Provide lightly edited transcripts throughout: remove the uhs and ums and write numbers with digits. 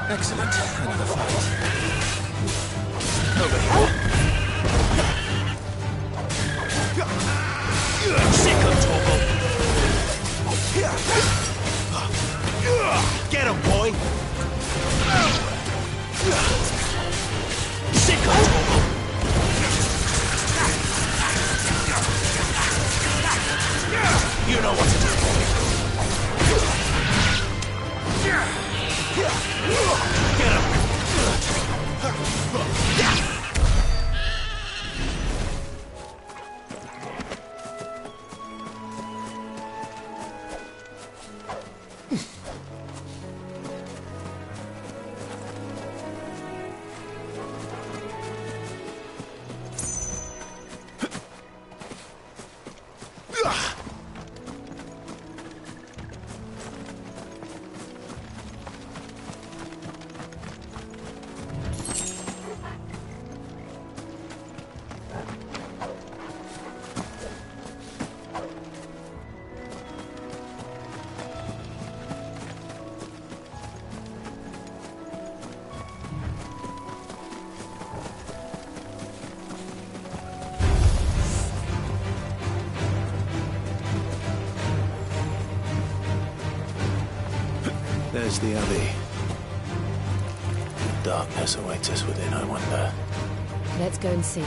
Excellent. Another fight. Over here. Sick of trouble. Get him, boy. Sick of trouble. You know what to do. Get him. There's the Abbey. Darkness awaits us within, I wonder. Let's go and see.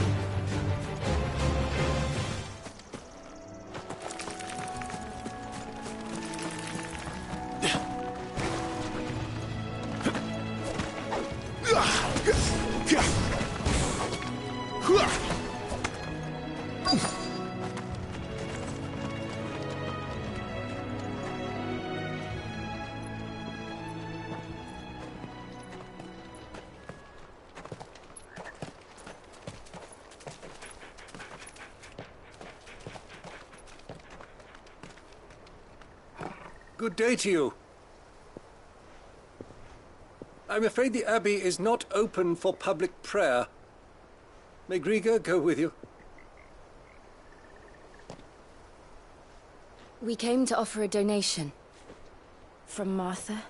Good day to you. I'm afraid the Abbey is not open for public prayer. May Griga go with you? We came to offer a donation. From Martha.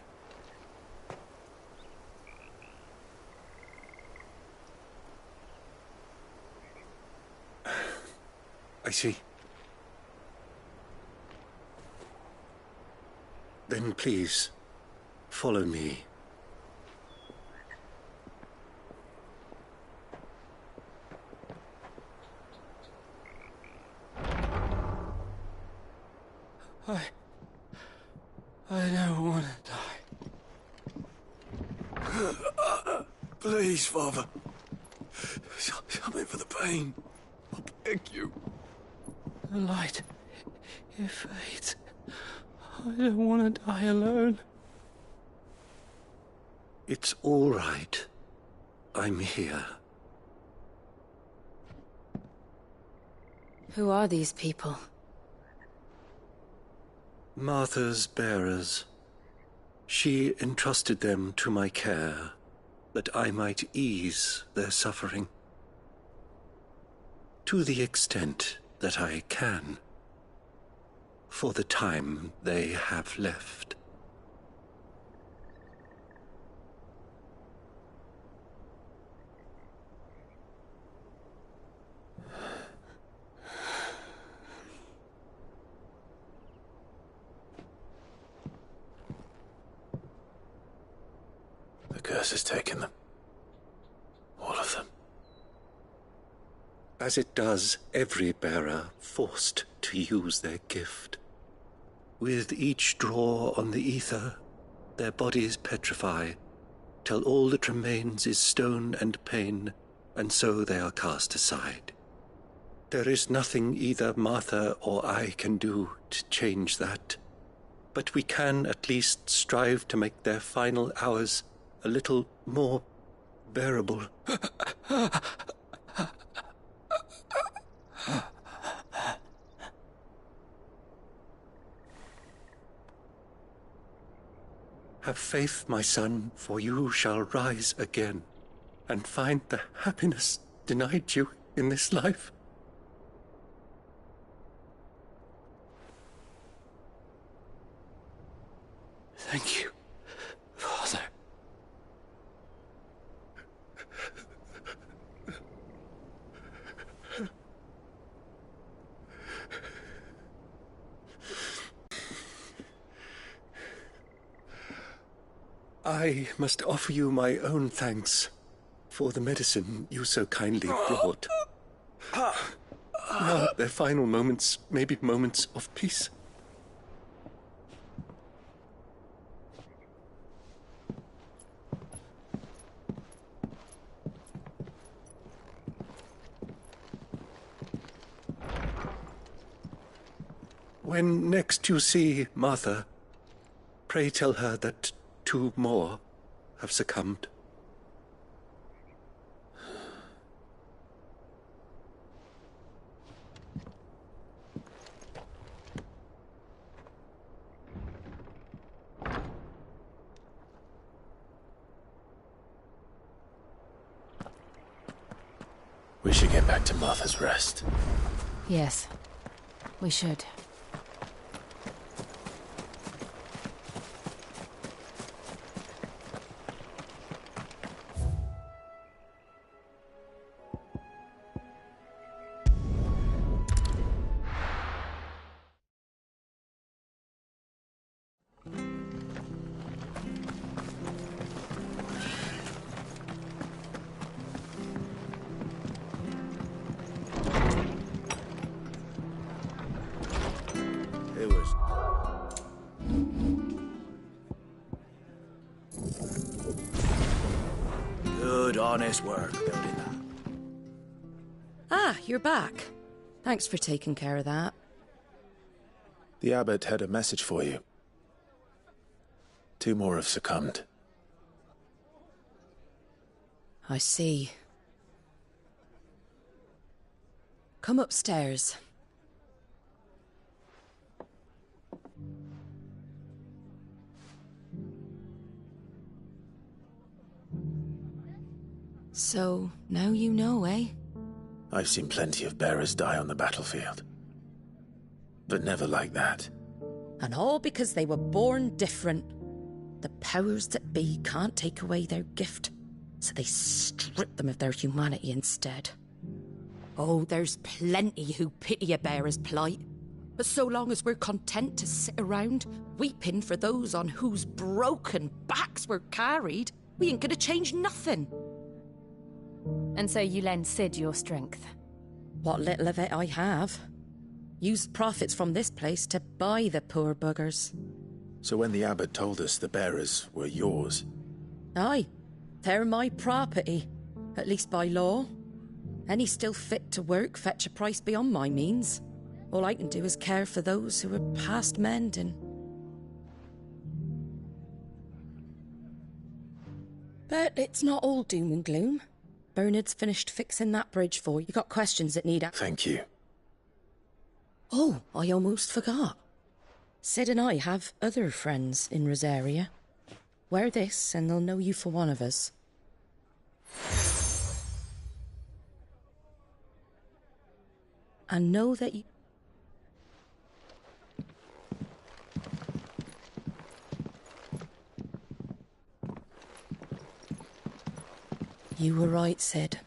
I see. Then please, follow me. I don't want to die. Please, Father. Something for the pain. I beg you. The light, it fades. I don't want to die alone. It's all right. I'm here. Who are these people? Martha's bearers. She entrusted them to my care, that I might ease their suffering. To the extent that I can, for the time they have left. The curse has taken them. All of them. As it does every bearer forced to use their gift. With each draw on the ether, their bodies petrify, till all that remains is stone and pain, and so they are cast aside. There is nothing either Martha or I can do to change that, but we can at least strive to make their final hours a little more bearable. Have faith, my son, for you shall rise again, and find the happiness denied you in this life. Thank you, Father. I must offer you my own thanks for the medicine you so kindly brought. Now, their final moments may be moments of peace. When next you see Martha, pray tell her that 2 more have succumbed. We should get back to Martha's Rest. Yes, we should. It was... Good, honest work building that. Ah, you're back. Thanks for taking care of that. The abbot had a message for you. 2 more have succumbed. I see. Come upstairs. So, now you know, eh? I've seen plenty of bearers die on the battlefield. But never like that. And all because they were born different. The powers that be can't take away their gift, so they strip them of their humanity instead. Oh, there's plenty who pity a bearer's plight. But so long as we're content to sit around, weeping for those on whose broken backs we're carried, we ain't gonna change nothing. And so you lend Sid your strength. What little of it I have. Used profits from this place to buy the poor buggers. So when the abbot told us the bearers were yours... Aye, they're my property, at least by law. Any still fit to work fetch a price beyond my means. All I can do is care for those who are past mending. But it's not all doom and gloom. Bernard's finished fixing that bridge for you. You got questions that need... Thank you. Oh, I almost forgot. Sid and I have other friends in Rosaria. Wear this and they'll know you for one of us. And know that you... You were right, Sid.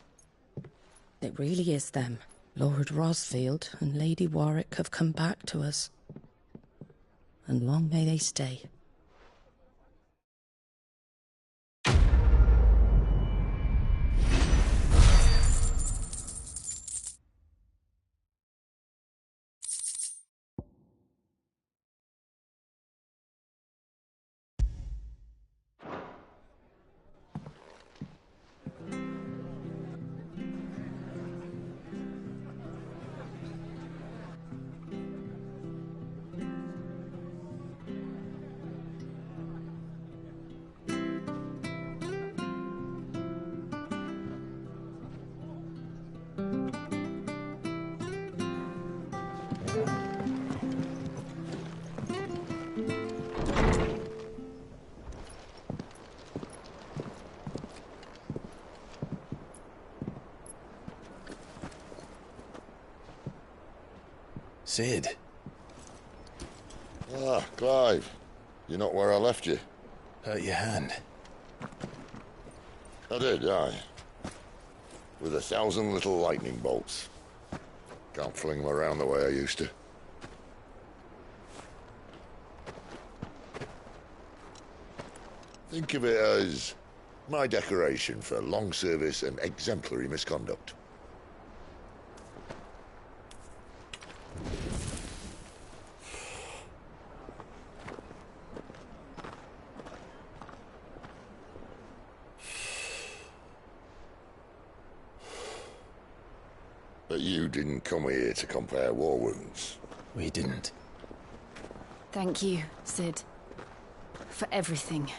It really is them. Lord Rosfield and Lady Warwick have come back to us. And long may they stay. Sid. Ah, Clive. You're not where I left you. Hurt your hand. I did, aye. With 1,000 little lightning bolts. Can't fling them around the way I used to. Think of it as my decoration for long service and exemplary misconduct. But you didn't come here to compare war wounds. We didn't. Thank you, Sid. For everything.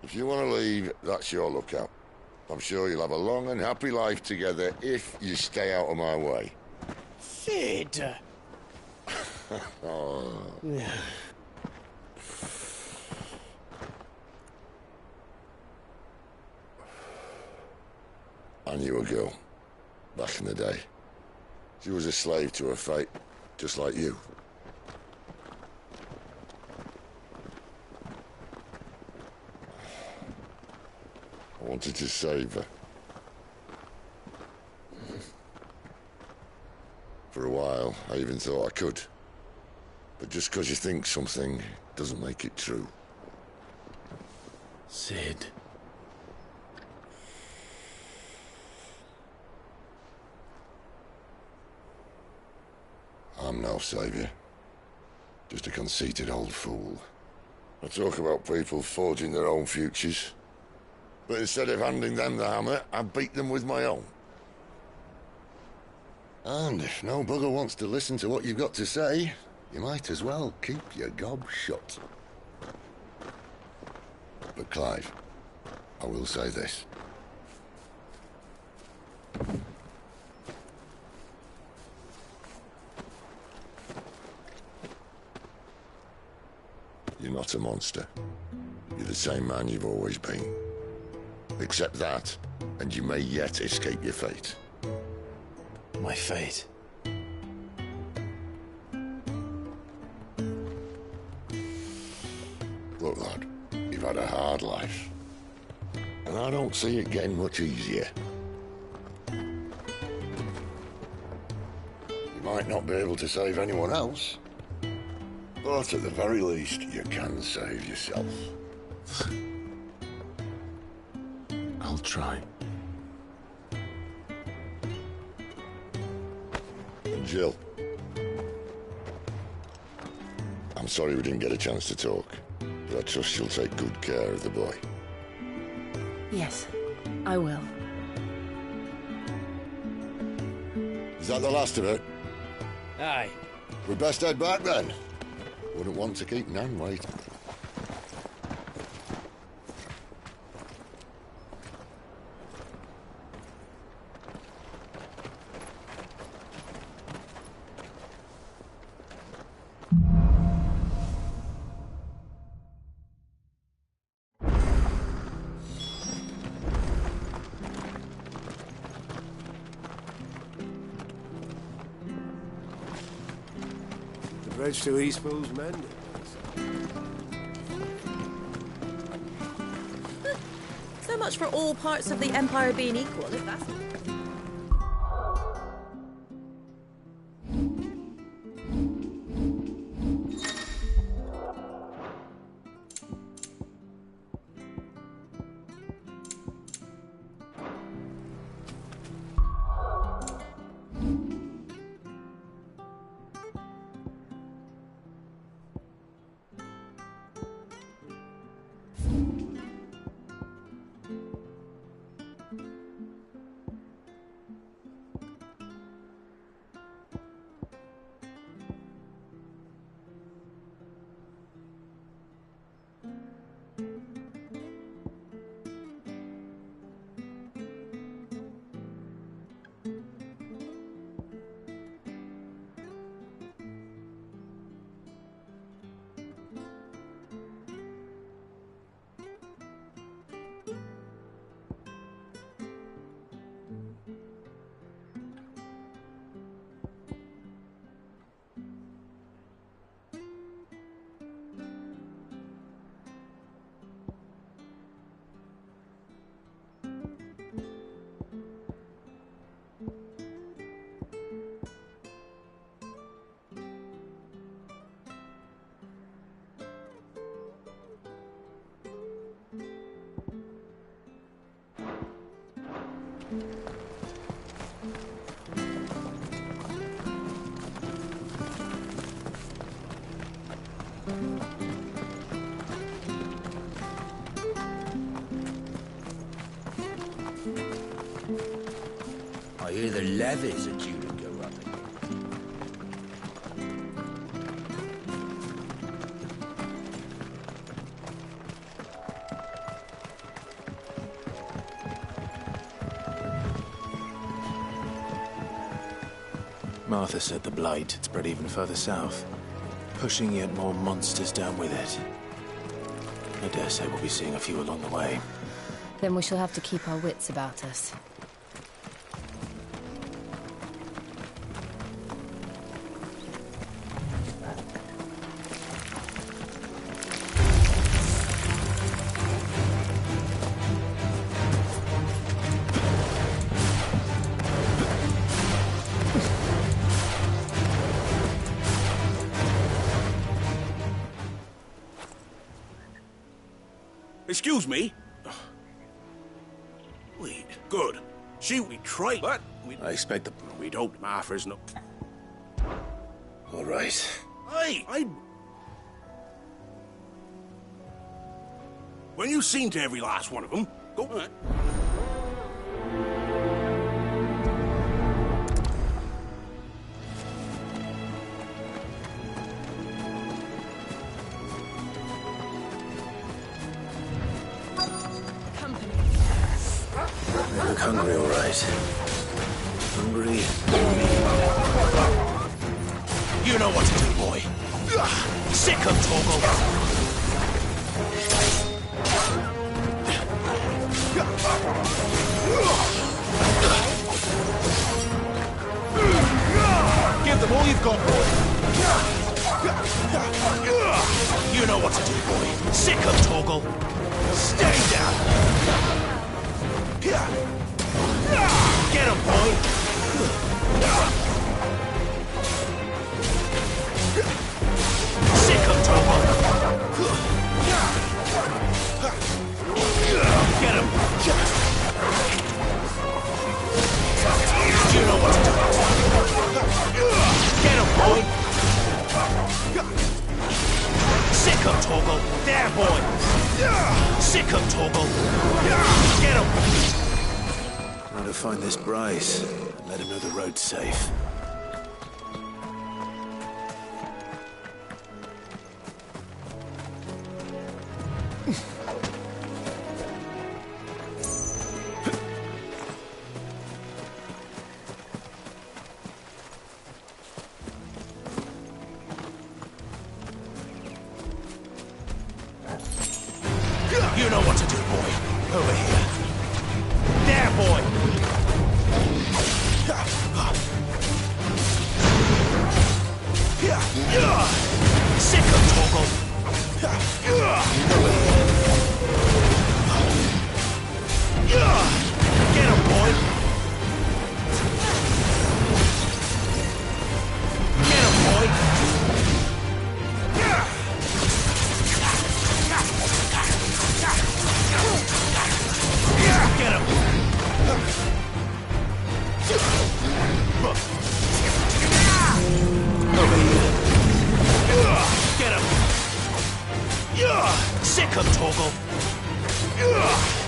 If you want to leave, that's your lookout. I'm sure you'll have a long and happy life together if you stay out of my way. Sid! Oh. I knew a girl, back in the day. She was a slave to her fate, just like you. I wanted to save her. For a while, I even thought I could. But just because you think something doesn't make it true. Sid. I'm no savior. Just a conceited old fool. I talk about people forging their own futures. But instead of handing them the hammer, I beat them with my own. And if no bugger wants to listen to what you've got to say, you might as well keep your gob shut. But Clive, I will say this. You're not a monster. You're the same man you've always been. Accept that, and you may yet escape your fate. My fate. Look, lad, you've had a hard life. And I don't see it getting much easier. You might not be able to save anyone else, but at the very least, you can save yourself. I'll try. And Jill, I'm sorry we didn't get a chance to talk, but I trust you'll take good care of the boy. Yes, I will. Is that the last of it? Aye. We'd best head back then. Wouldn't want to keep Nan waiting. The bridge to Eastpool's mended. So much for all parts of the Empire being equal, if that's... levies are due to go up again. Martha said the blight had spread even further south, pushing yet more monsters down with it. I dare say we'll be seeing a few along the way. Then we shall have to keep our wits about us. Excuse me? Wait, good. We tried, but I expect the... we'd hoped Martha's no... All right. I... When you've seen to every last one of them, go on. They look hungry, all right. Hungry. You know what to do, boy. Sick of Toggle. Give them all you've got, boy. You know what to do, boy. Sick of Toggle. Stay down. Get him, boy. Sick of Toggle. Get him. You know what to do. Get him, boy. Sick of Toggle. There, boy. Sick of Toggle. Get him. Trying to find this Bryce and let him know the road's safe. You know what to do, boy. Over here. There, boy. Sick of Toggle. Over here. Get him, boy. Get him, boy. Get him! Over here. Get him! Sick of Toggle.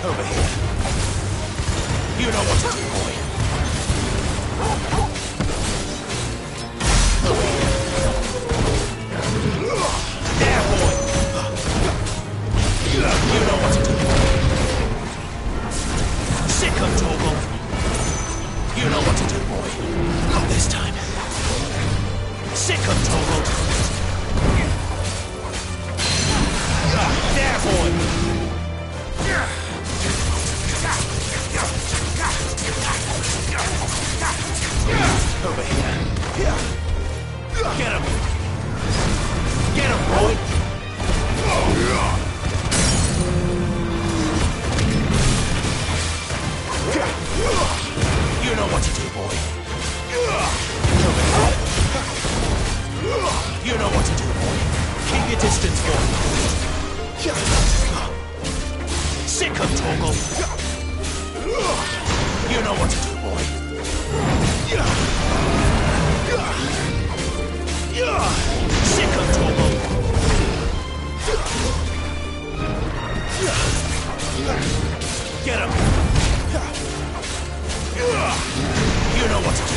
Over here. You know what to do, boy. Over here. There, boy. You know what to do. Sick of Toggle. You know what to do, boy. Not this time. Sick of Toggle. There, boy. Over here. Get him. Get him, boy. You know what to do, boy. Over here. You know what to do, boy. Keep your distance, boy. Sick of Toggle. You know what to do, boy. Sick of Toggle. Get him. You know what to do.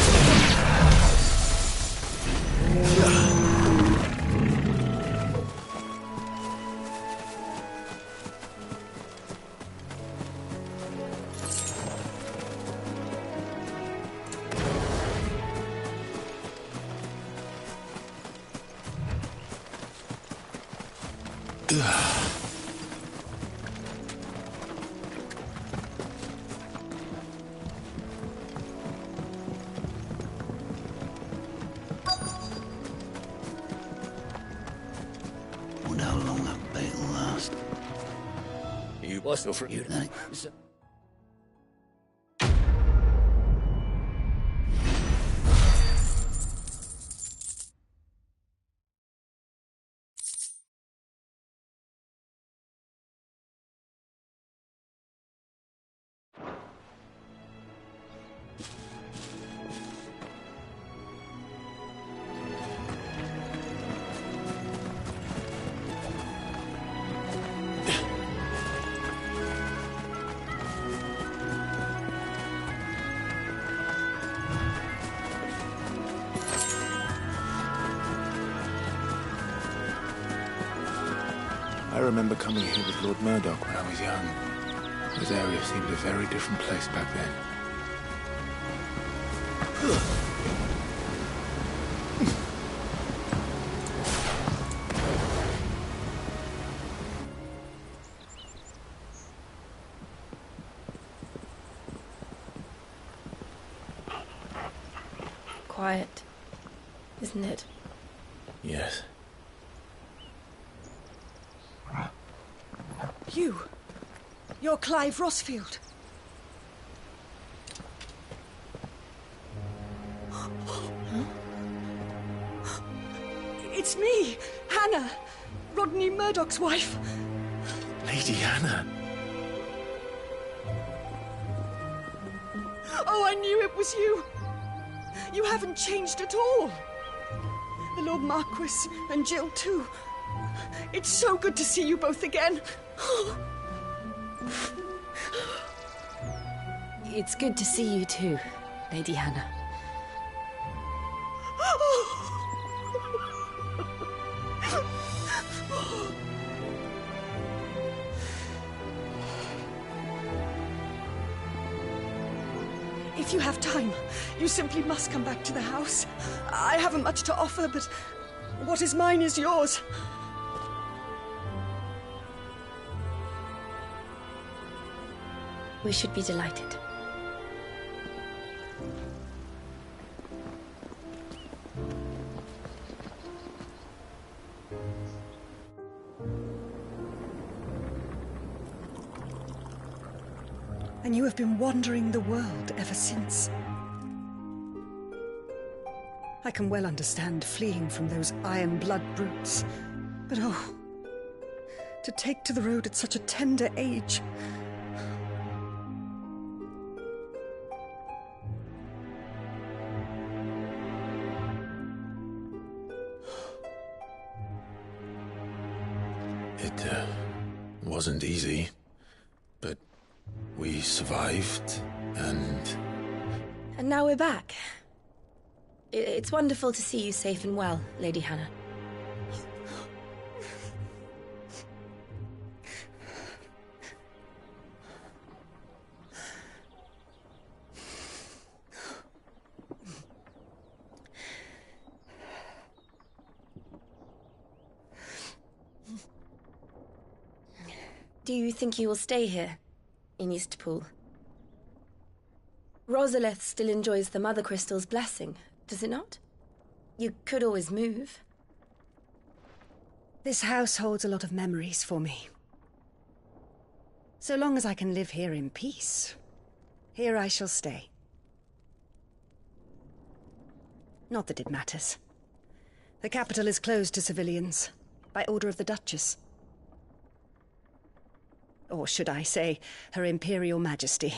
Wonder how long that bait will last. You must have for you. I remember coming here with Lord Murdoch when I was young. This area seemed a very different place back then. Quiet, isn't it? Yes. You're Clive Rossfield. It's me, Hannah, Rodney Murdoch's wife. Lady Hannah. Oh, I knew it was you. You haven't changed at all. The Lord Marquis and Jill too. It's so good to see you both again. It's good to see you too, Lady Hannah. If you have time, you simply must come back to the house. I haven't much to offer, but what is mine is yours. We should be delighted. And you have been wandering the world ever since. I can well understand fleeing from those iron blood brutes. But oh, to take to the road at such a tender age. It wasn't easy, but we survived, and... And now we're back. It's wonderful to see you safe and well, Lady Hannah. Do you think you will stay here, in Eastpool? Rosalith still enjoys the Mother Crystal's blessing, does it not? You could always move. This house holds a lot of memories for me. So long as I can live here in peace, here I shall stay. Not that it matters. The capital is closed to civilians, by order of the Duchess. Or should I say, Her Imperial Majesty.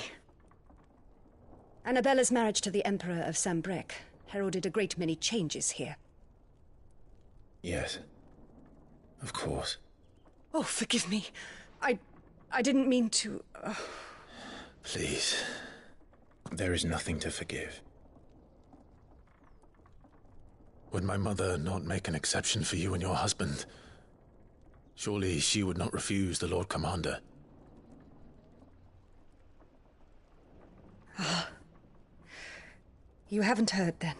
Annabella's marriage to the Emperor of Sambrec heralded a great many changes here. Yes, of course. Oh, forgive me. I didn't mean to... Please. There is nothing to forgive. Would my mother not make an exception for you and your husband? Surely she would not refuse the Lord Commander. Ah. You haven't heard, then.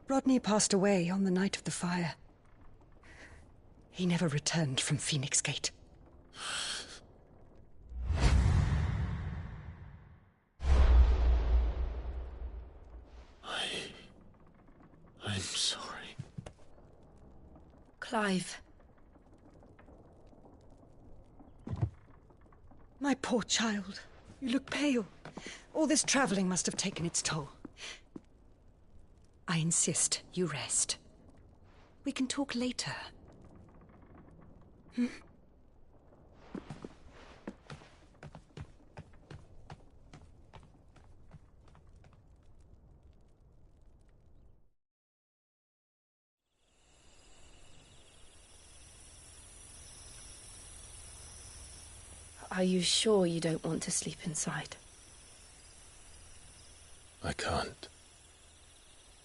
Rodney passed away on the night of the fire. He never returned from Phoenix Gate. I'm sorry. Clive. My poor child. You look pale. All this traveling must have taken its toll. I insist you rest. We can talk later. Hmm? Are you sure you don't want to sleep inside? I can't.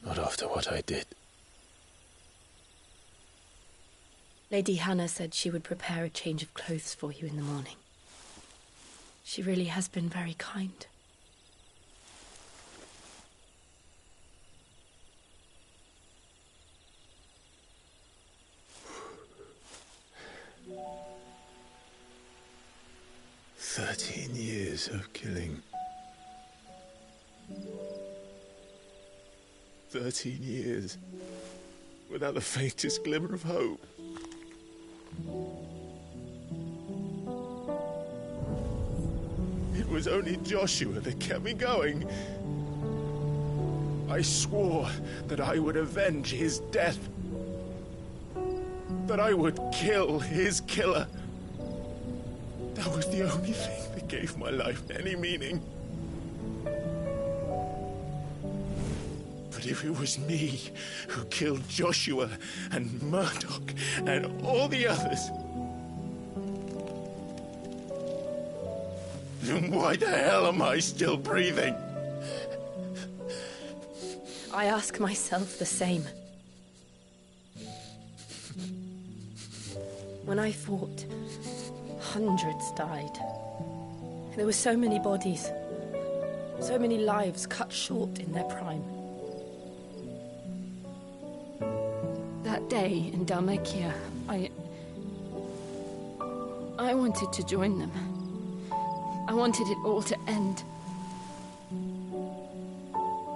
Not after what I did. Lady Hannah said she would prepare a change of clothes for you in the morning. She really has been very kind. Years of killing. 13 years without the faintest glimmer of hope. It was only Joshua that kept me going. I swore that I would avenge his death. That I would kill his killer. That was the only thing that gave my life any meaning. But if it was me who killed Joshua and Murdoch and all the others, then why the hell am I still breathing? I ask myself the same. When I fought, hundreds died. There were so many bodies, so many lives cut short in their prime. That day in Dalmekia, I wanted to join them. I wanted it all to end.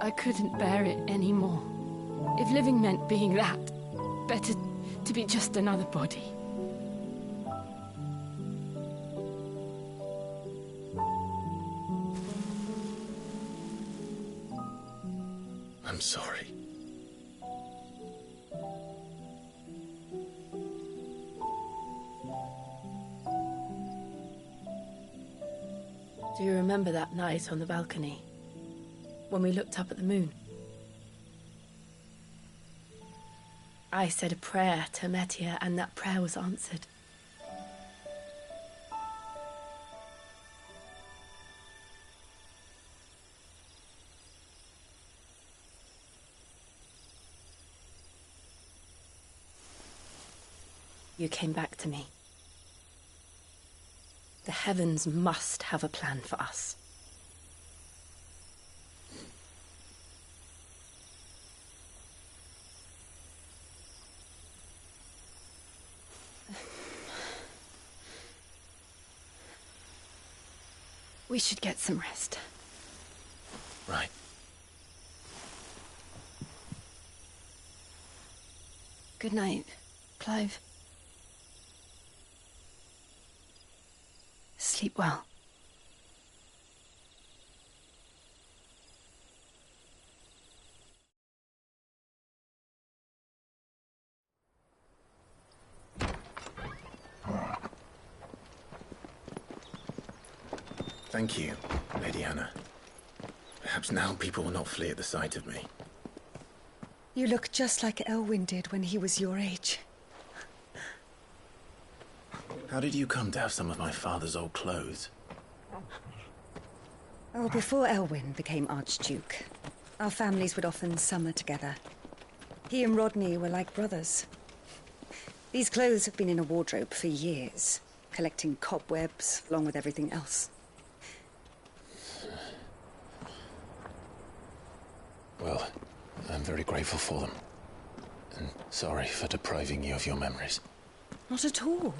I couldn't bear it anymore. If living meant being that, better to be just another body. I'm sorry. Do you remember that night on the balcony, when we looked up at the moon? I said a prayer to Metia, and that prayer was answered. You came back to me. The heavens must have a plan for us. We should get some rest. Right. Good night, Clive. Sleep well. Thank you, Lady Hannah. Perhaps now people will not flee at the sight of me. You look just like Elwyn did when he was your age. How did you come to have some of my father's old clothes? Oh, before Elwyn became Archduke, our families would often summer together. He and Rodney were like brothers. These clothes have been in a wardrobe for years, collecting cobwebs along with everything else. Well, I'm very grateful for them. And sorry for depriving you of your memories. Not at all.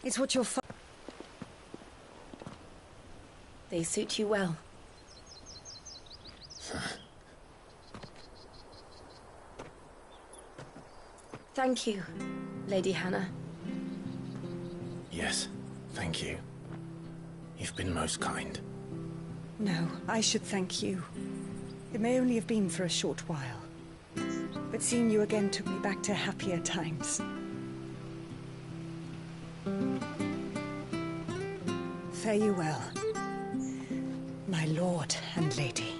It's what your They suit you well. Thank you, Lady Hannah. Yes, thank you. You've been most kind. No, I should thank you. It may only have been for a short while, but seeing you again took me back to happier times. Fare you well, my lord and lady.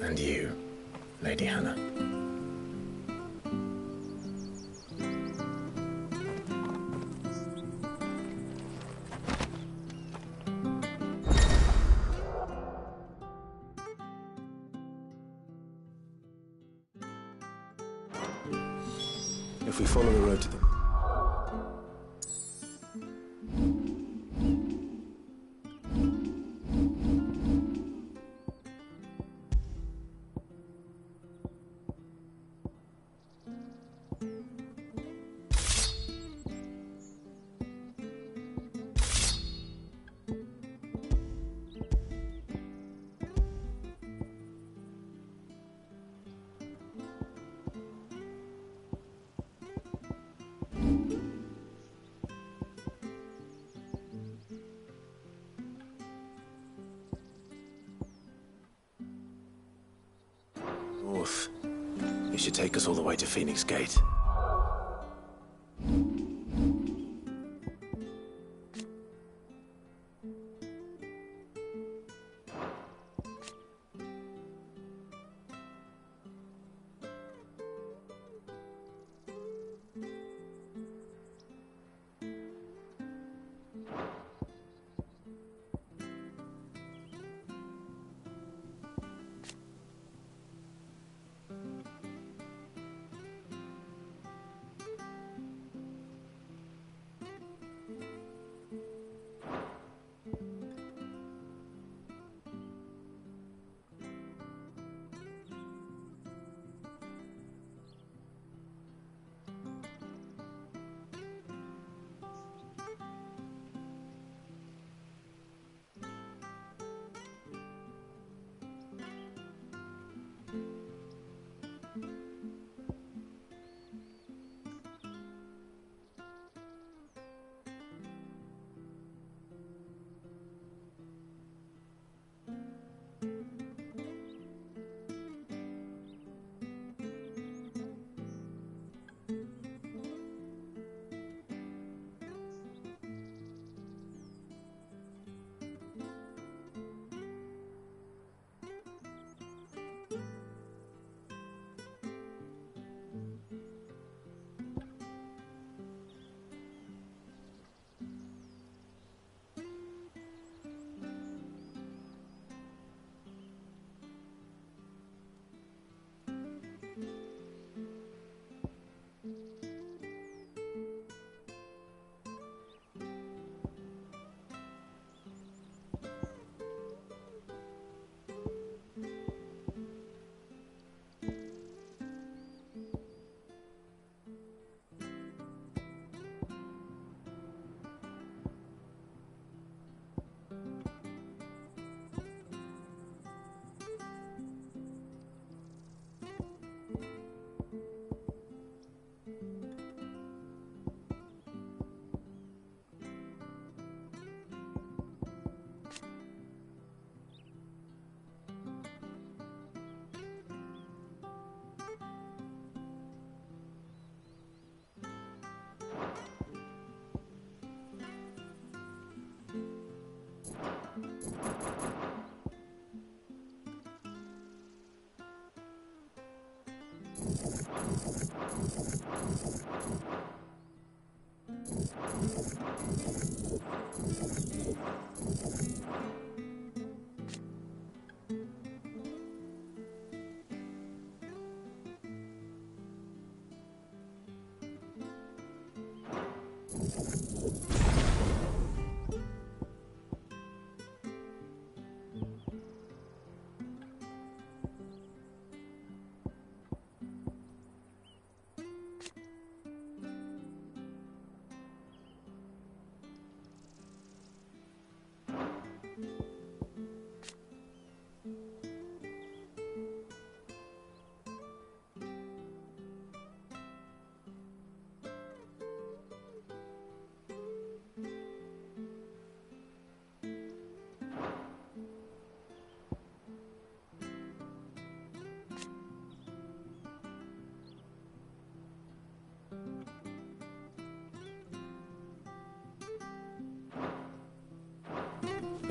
And you, Lady Hannah. If we follow the road to them. North. You should take us all the way to Phoenix Gate.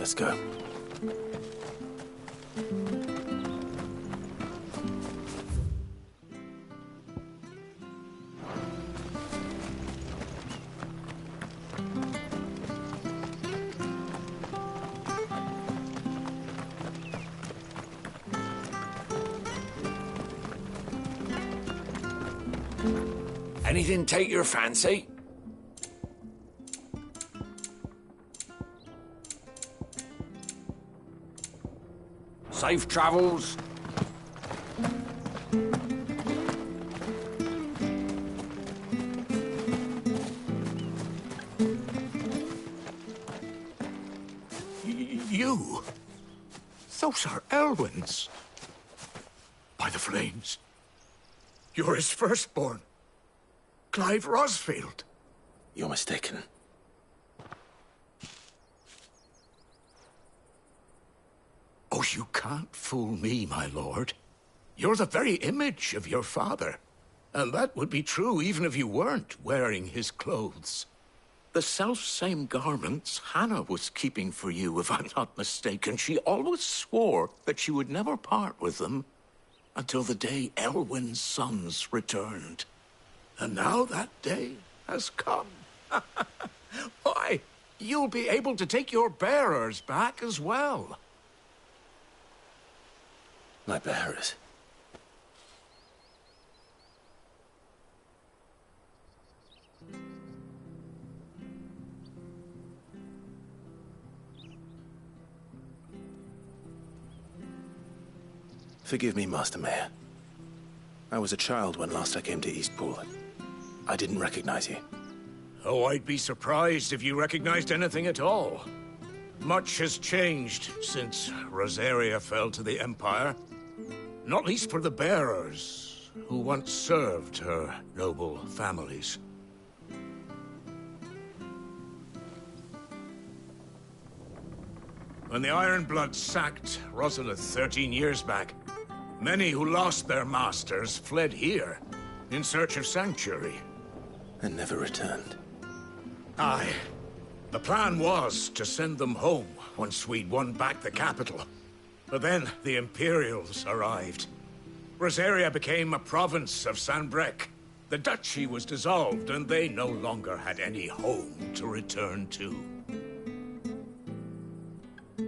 Let's go. Anything take your fancy? Safe travels. You? Those are Elwyn's. By the flames. You're his firstborn. Clive Rosfield. You're mistaken. Oh, you can't fool me, my lord. You're the very image of your father. And that would be true even if you weren't wearing his clothes. The self-same garments Hannah was keeping for you, if I'm not mistaken. She always swore that she would never part with them until the day Elwyn's sons returned. And now that day has come. Why, you'll be able to take your bearers back as well. My bearers? Forgive me, Master Mayor. I was a child when last I came to Eastpool. I didn't recognize you. Oh, I'd be surprised if you recognized anything at all. Much has changed since Rosaria fell to the Empire. Not least for the bearers, who once served her noble families. When the Ironbloods sacked Rosalith 13 years back, many who lost their masters fled here in search of sanctuary. And never returned. Aye. The plan was to send them home once we'd won back the capital. But then the Imperials arrived. Rosaria became a province of Sanbreque. The duchy was dissolved, and they no longer had any home to return to.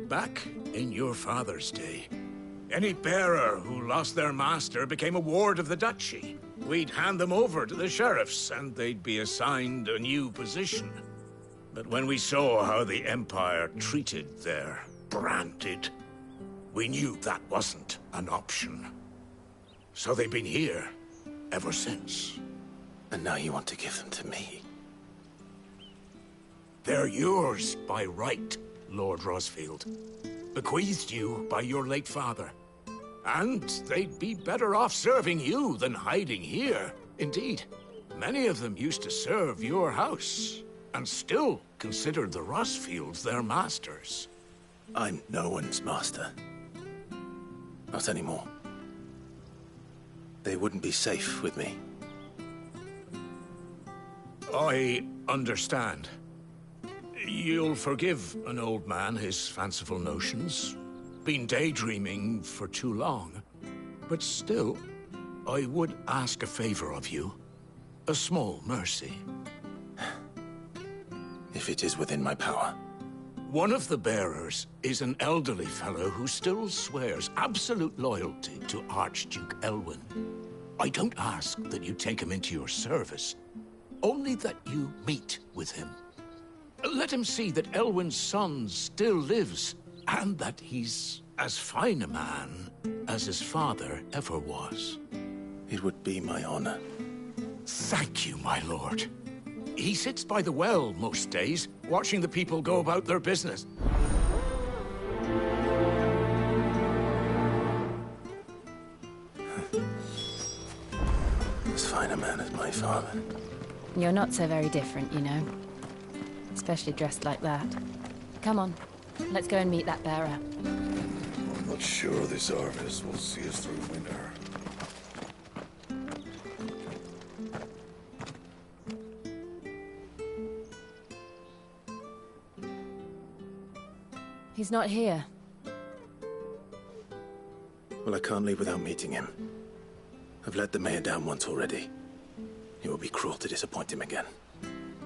Back in your father's day, any bearer who lost their master became a ward of the duchy. We'd hand them over to the sheriffs, and they'd be assigned a new position. But when we saw how the Empire treated their branded, we knew that wasn't an option. So they've been here ever since. And now you want to give them to me? They're yours by right, Lord Rosfield. Bequeathed you by your late father. And they'd be better off serving you than hiding here. Indeed, many of them used to serve your house, and still considered the Rosfields their masters. I'm no one's master. Not anymore. They wouldn't be safe with me. I understand. You'll forgive an old man his fanciful notions. Been daydreaming for too long. But still, I would ask a favor of you. A small mercy. If it is within my power. One of the bearers is an elderly fellow who still swears absolute loyalty to Archduke Elwyn. I don't ask that you take him into your service. only that you meet with him. Let him see that Elwyn's son still lives, and that he's as fine a man as his father ever was. It would be my honor. Thank you, my lord. He sits by the well most days, watching the people go about their business. As fine a man as my father. You're not so very different, you know. Especially dressed like that. Come on, let's go and meet that bearer. I'm not sure this harvest will see us through winter. He's not here. Well, I can't leave without meeting him. I've let the mayor down once already. It would be cruel to disappoint him again.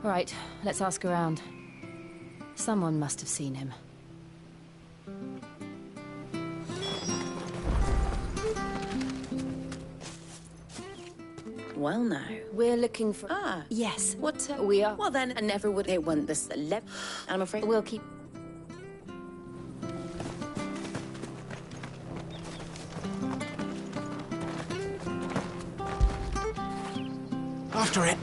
All right, let's ask around. Someone must have seen him. Well, now. We're looking for... Ah. Yes. What? We are... Well, then, I never would have won this. I'm afraid... We'll keep... After it.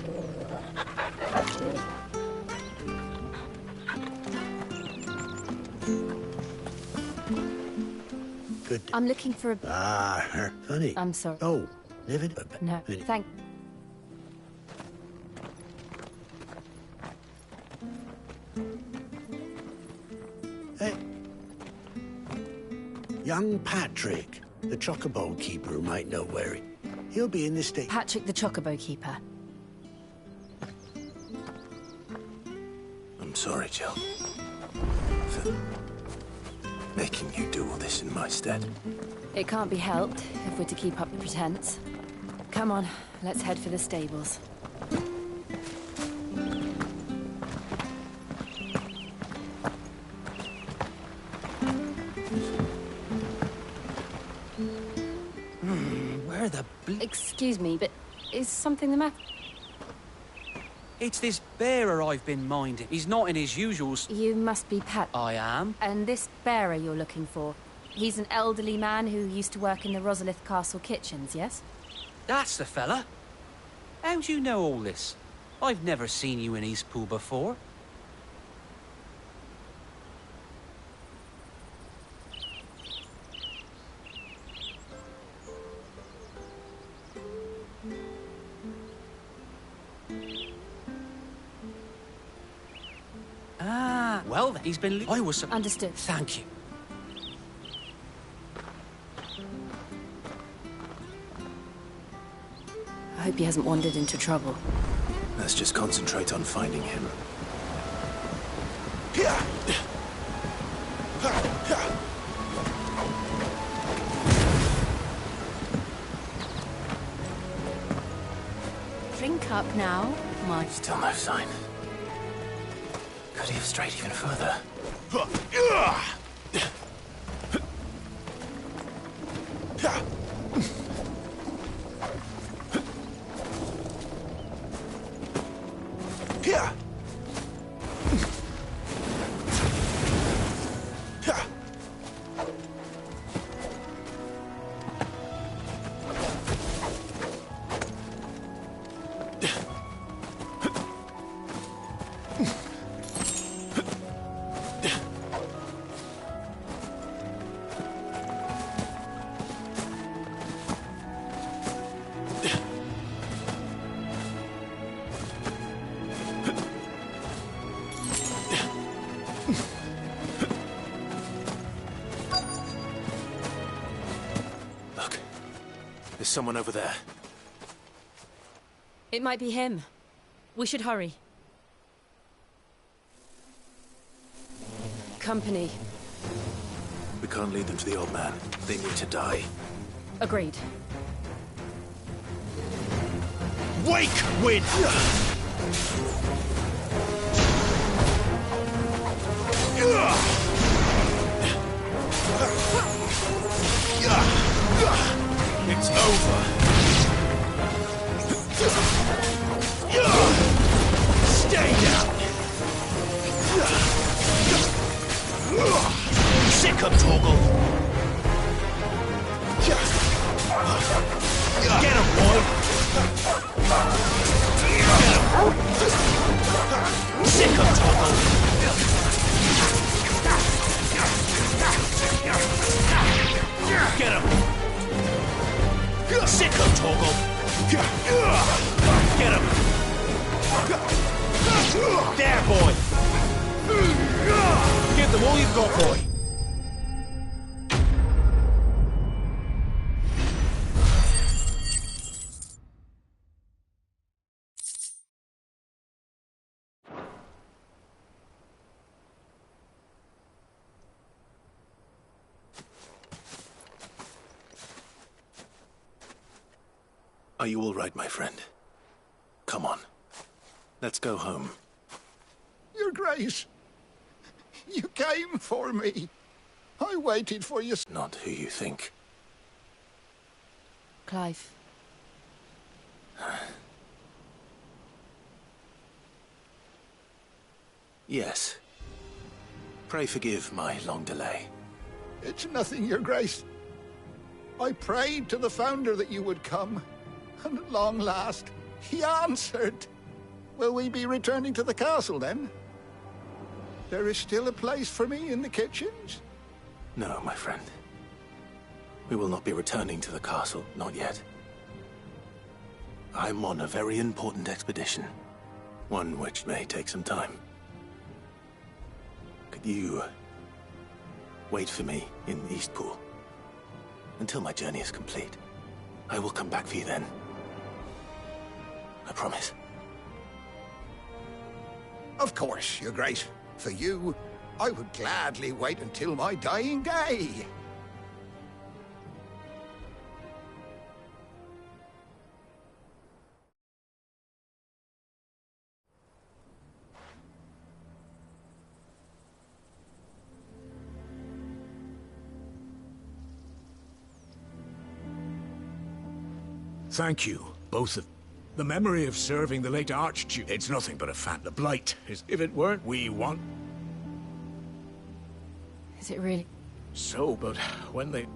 Good. I'm looking for a... Ah, funny. I'm sorry. Oh, living? No, thank... Hey. Young Patrick, the chocobo keeper, might know where he'll be in the state. Patrick the Chocobo Keeper. I'm sorry, Jill. For making you do all this in my stead. It can't be helped if we're to keep up the pretense. Come on, let's head for the stables. Where the Excuse me, but is something the matter? It's this bearer I've been minding. He's not in his usual... You must be Pat. I am. And this bearer you're looking for, he's an elderly man who used to work in the Rosalith Castle kitchens, yes? That's the fella. How do you know all this? I've never seen you in Eastpool before. Ah, well then, he's been... I was... Understood. Thank you. I hope he hasn't wandered into trouble. Let's just concentrate on finding him. Drink up now, my... Still no sign. Could he have strayed even further? There's someone over there. It might be him. We should hurry. Company. We can't lead them to the old man. They need to die. Agreed. Wake, wind! It's over. Sick him, Torgal! Get him! There, boy! Give them all you've got, boy! Are you all right, my friend? Come on. Let's go home. Your Grace, you came for me. I waited for you. Not who you think. Clive. Yes. Pray forgive my long delay. It's nothing, Your Grace. I prayed to the Founder that you would come, and at long last, he answered. Will we be returning to the castle, then? There is still a place for me in the kitchens? No, my friend. We will not be returning to the castle, not yet. I'm on a very important expedition. One which may take some time. Could you wait for me in Eastpool until my journey is complete? I will come back for you then. I promise. Of course, Your Grace. For you, I would gladly wait until my dying day. Thank you, both of... The memory of serving the late Archduke... It's nothing but a fact. The Blight is... If it weren't, we want... Is it really? So, but when they...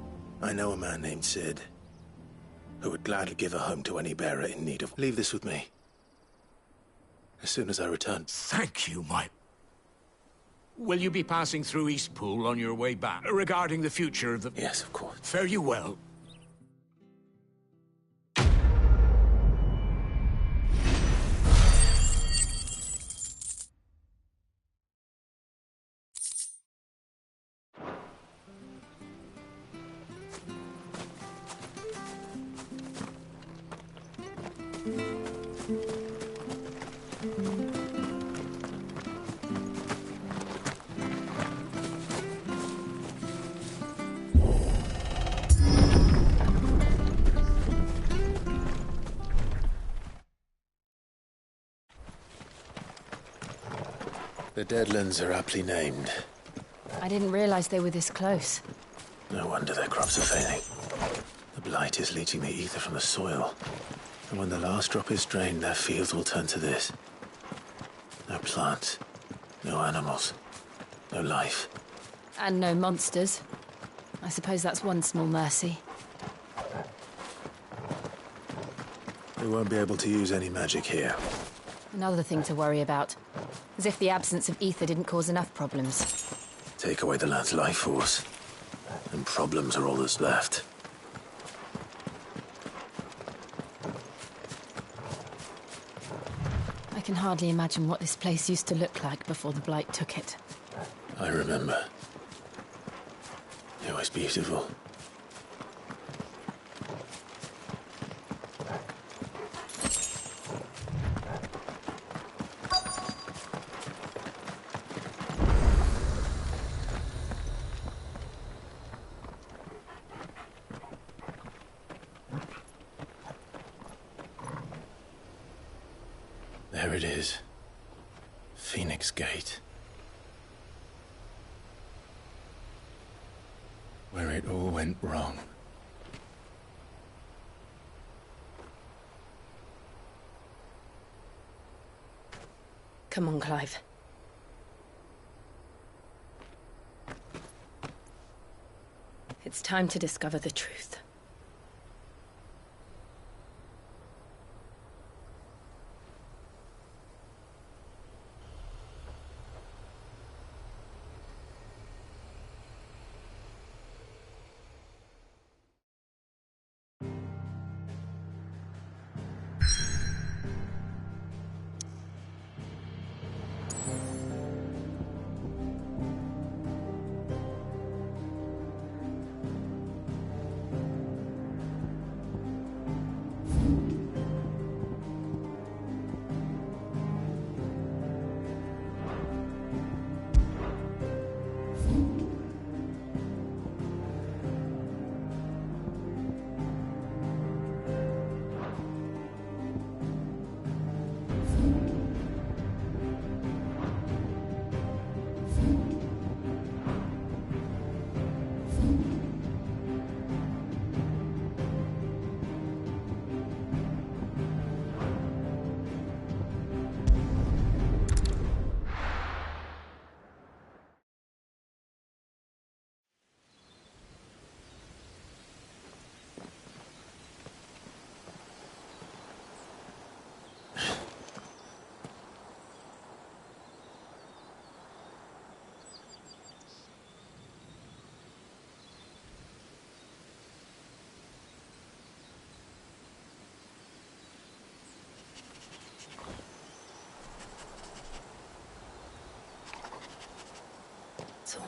I know a man named Sid, who would gladly give a home to any bearer in need of... Leave this with me. As soon as I return... Thank you, my... Will you be passing through Eastpool on your way back? Regarding the future of the... Yes, of course. Fare you well. The Deadlands are aptly named. I didn't realize they were this close. No wonder their crops are failing. The Blight is leaching the ether from the soil. And when the last drop is drained, their fields will turn to this. No plants, no animals, no life. And no monsters. I suppose that's one small mercy. They won't be able to use any magic here. Another thing to worry about. As if the absence of ether didn't cause enough problems. Take away the lad's life force, and problems are all that's left. I can hardly imagine what this place used to look like before the Blight took it. I remember. It was beautiful. There it is. Phoenix Gate. Where it all went wrong. Come on, Clive. It's time to discover the truth.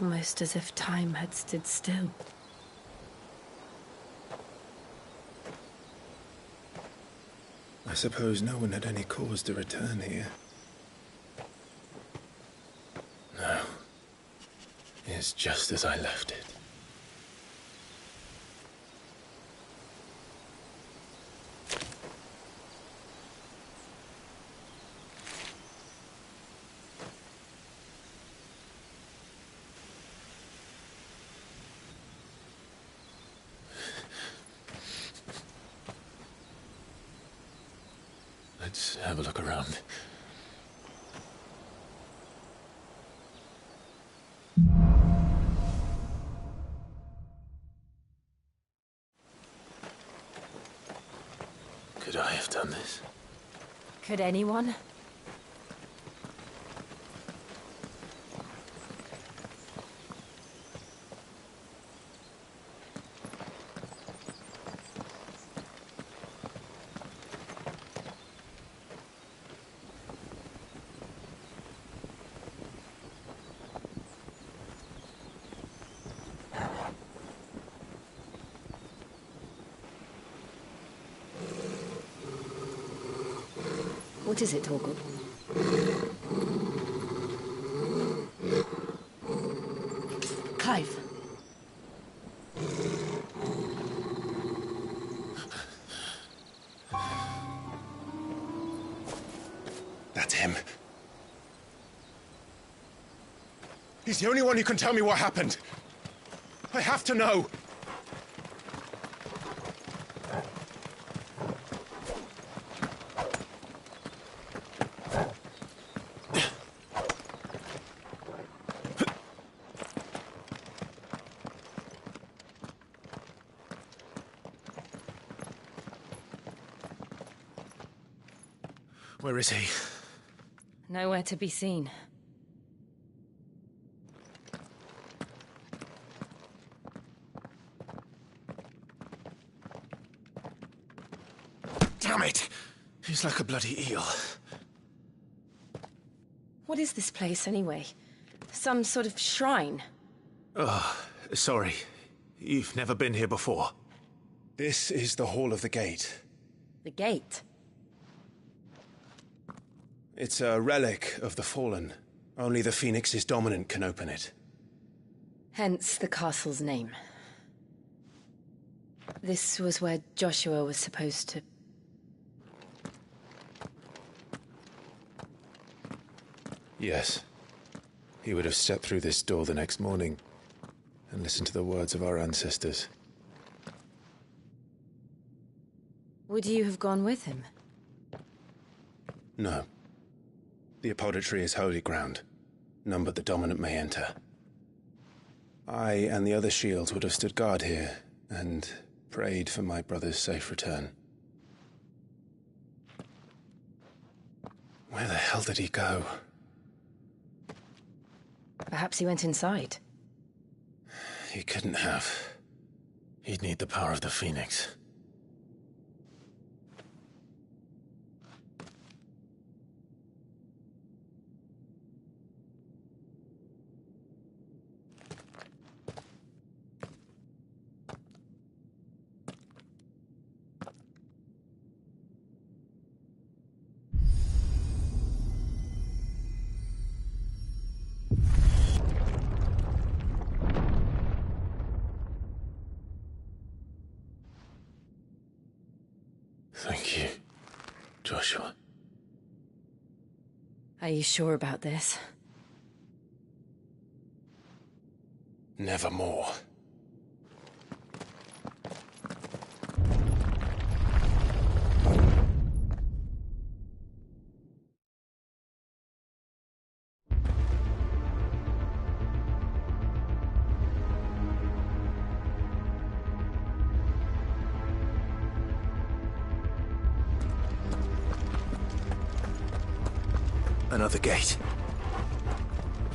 Almost as if time had stood still. I suppose no one had any cause to return here. No. It's just as I left it. Let's have a look around. Could I have done this? Could anyone? What is it, Torgal? Clive. That's him. He's the only one who can tell me what happened. I have to know. Where is he? Nowhere to be seen. Damn it! He's like a bloody eel. What is this place, anyway? Some sort of shrine? Oh, sorry. You've never been here before. This is the Hall of the Gate. The gate? It's a relic of the Fallen. Only the Phoenix's dominant can open it. Hence the castle's name. This was where Joshua was supposed to... Yes. He would have stepped through this door the next morning and listened to the words of our ancestors. Would you have gone with him? No. The apodatory is holy ground. None but the dominant may enter. I and the other shields would have stood guard here and prayed for my brother's safe return. Where the hell did he go? Perhaps he went inside. He couldn't have. He'd need the power of the Phoenix. Thank you, Joshua. Are you sure about this? Nevermore. Another gate.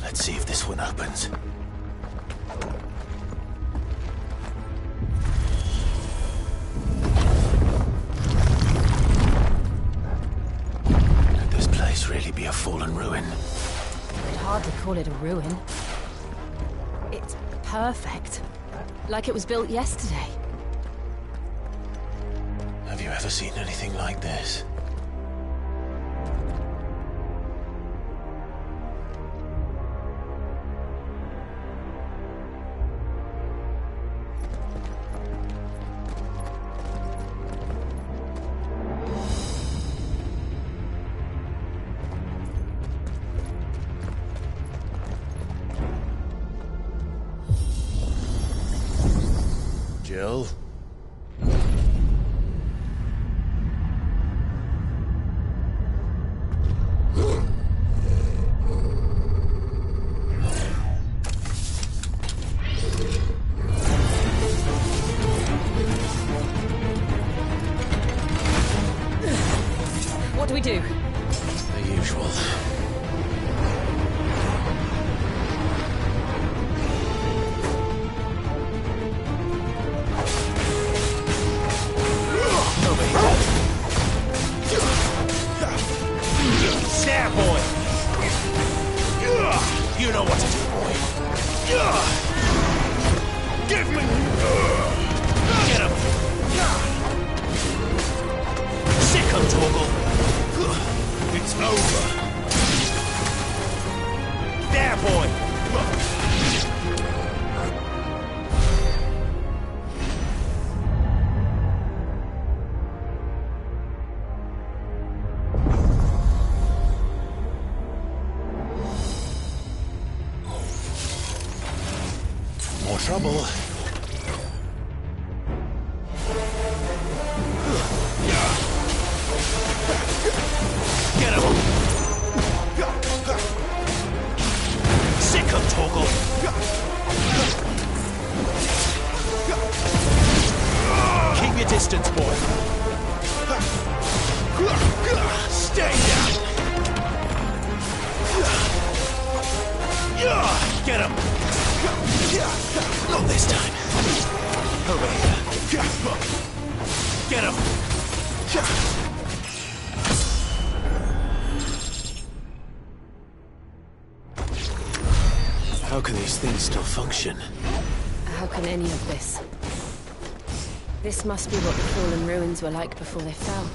Let's see if this one opens. Could this place really be a fallen ruin? I'd hardly call it a ruin. perfect. Like it was built yesterday. Have you ever seen anything like this? Jill? What do we do? The usual. There, boy! You know what to do, boy. Give me! Get him! Sick him, Torgal! It's over. There, boy! More trouble. Get him! Sick him, Torgal! Keep your distance, boy. Stay down! Get him! Not this time. Over here. Get him! How can these things still function? How can any of this? This must be what the fallen ruins were like before they fell.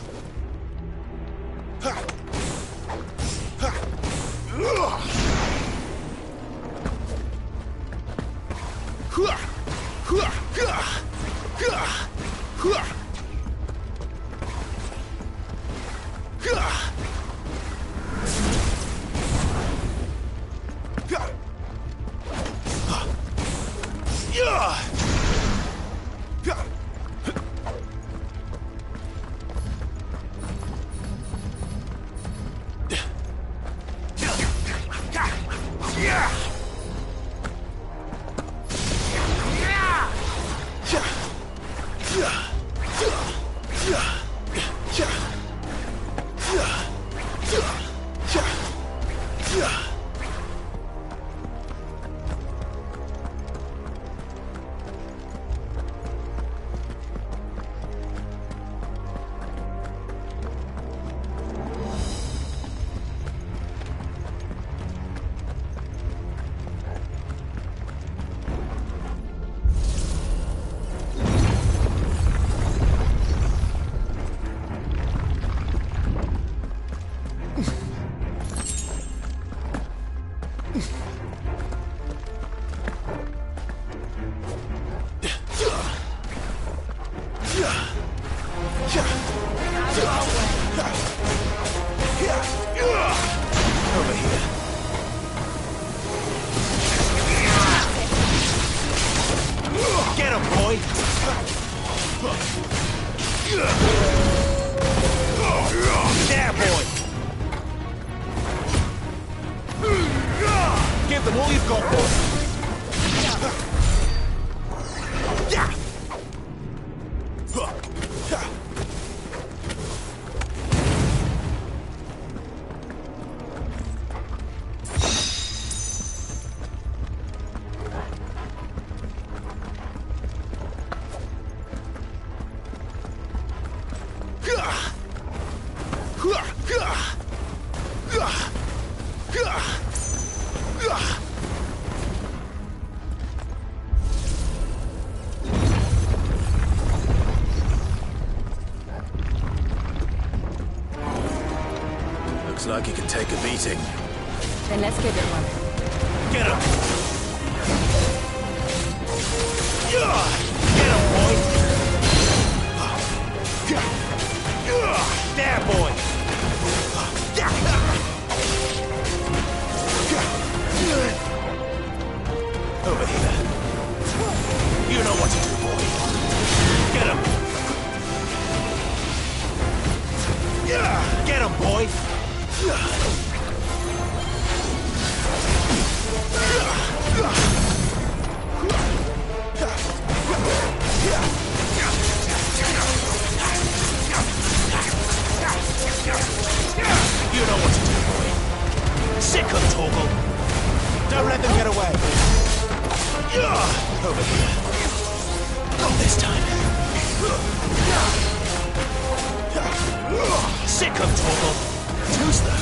Over here. Get him, boy! There, boy! Give them all you've got, boy! Looks like he can take a beating. Then let's give it one. Get him! Get him, boy! There, boy! Over here. You know what to do, boy. Get him! Get him, boy! You know what to do, boy. Sick of Torgal. Don't let them get away. Over here. Not this time. Sick of Torgal. Too slow.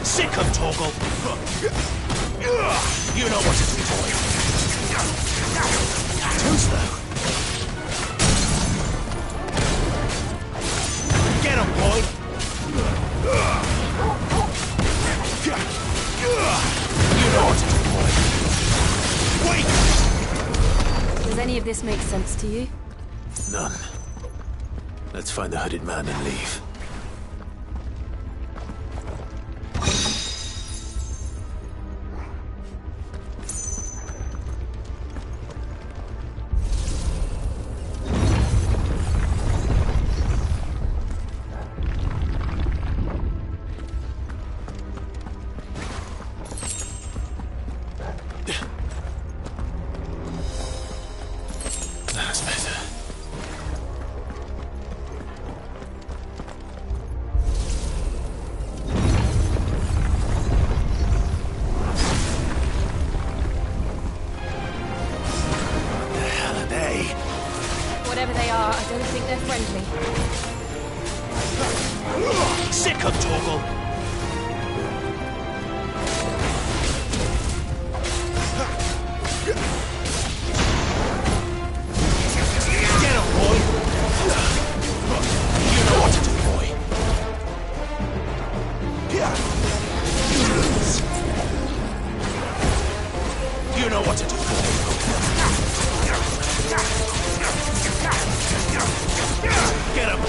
Sick of Torgal. You know what to do, boy. Too slow. Get him, boy. You know what to do, boy. Wait! Does any of this make sense to you? None. Let's find the hooded man and leave. That's better. What the hell are they? Whatever they are, I don't think they're friendly. Sick of Torgal. Get him, boy. You know what to do, boy. You know what to do, boy. Get him.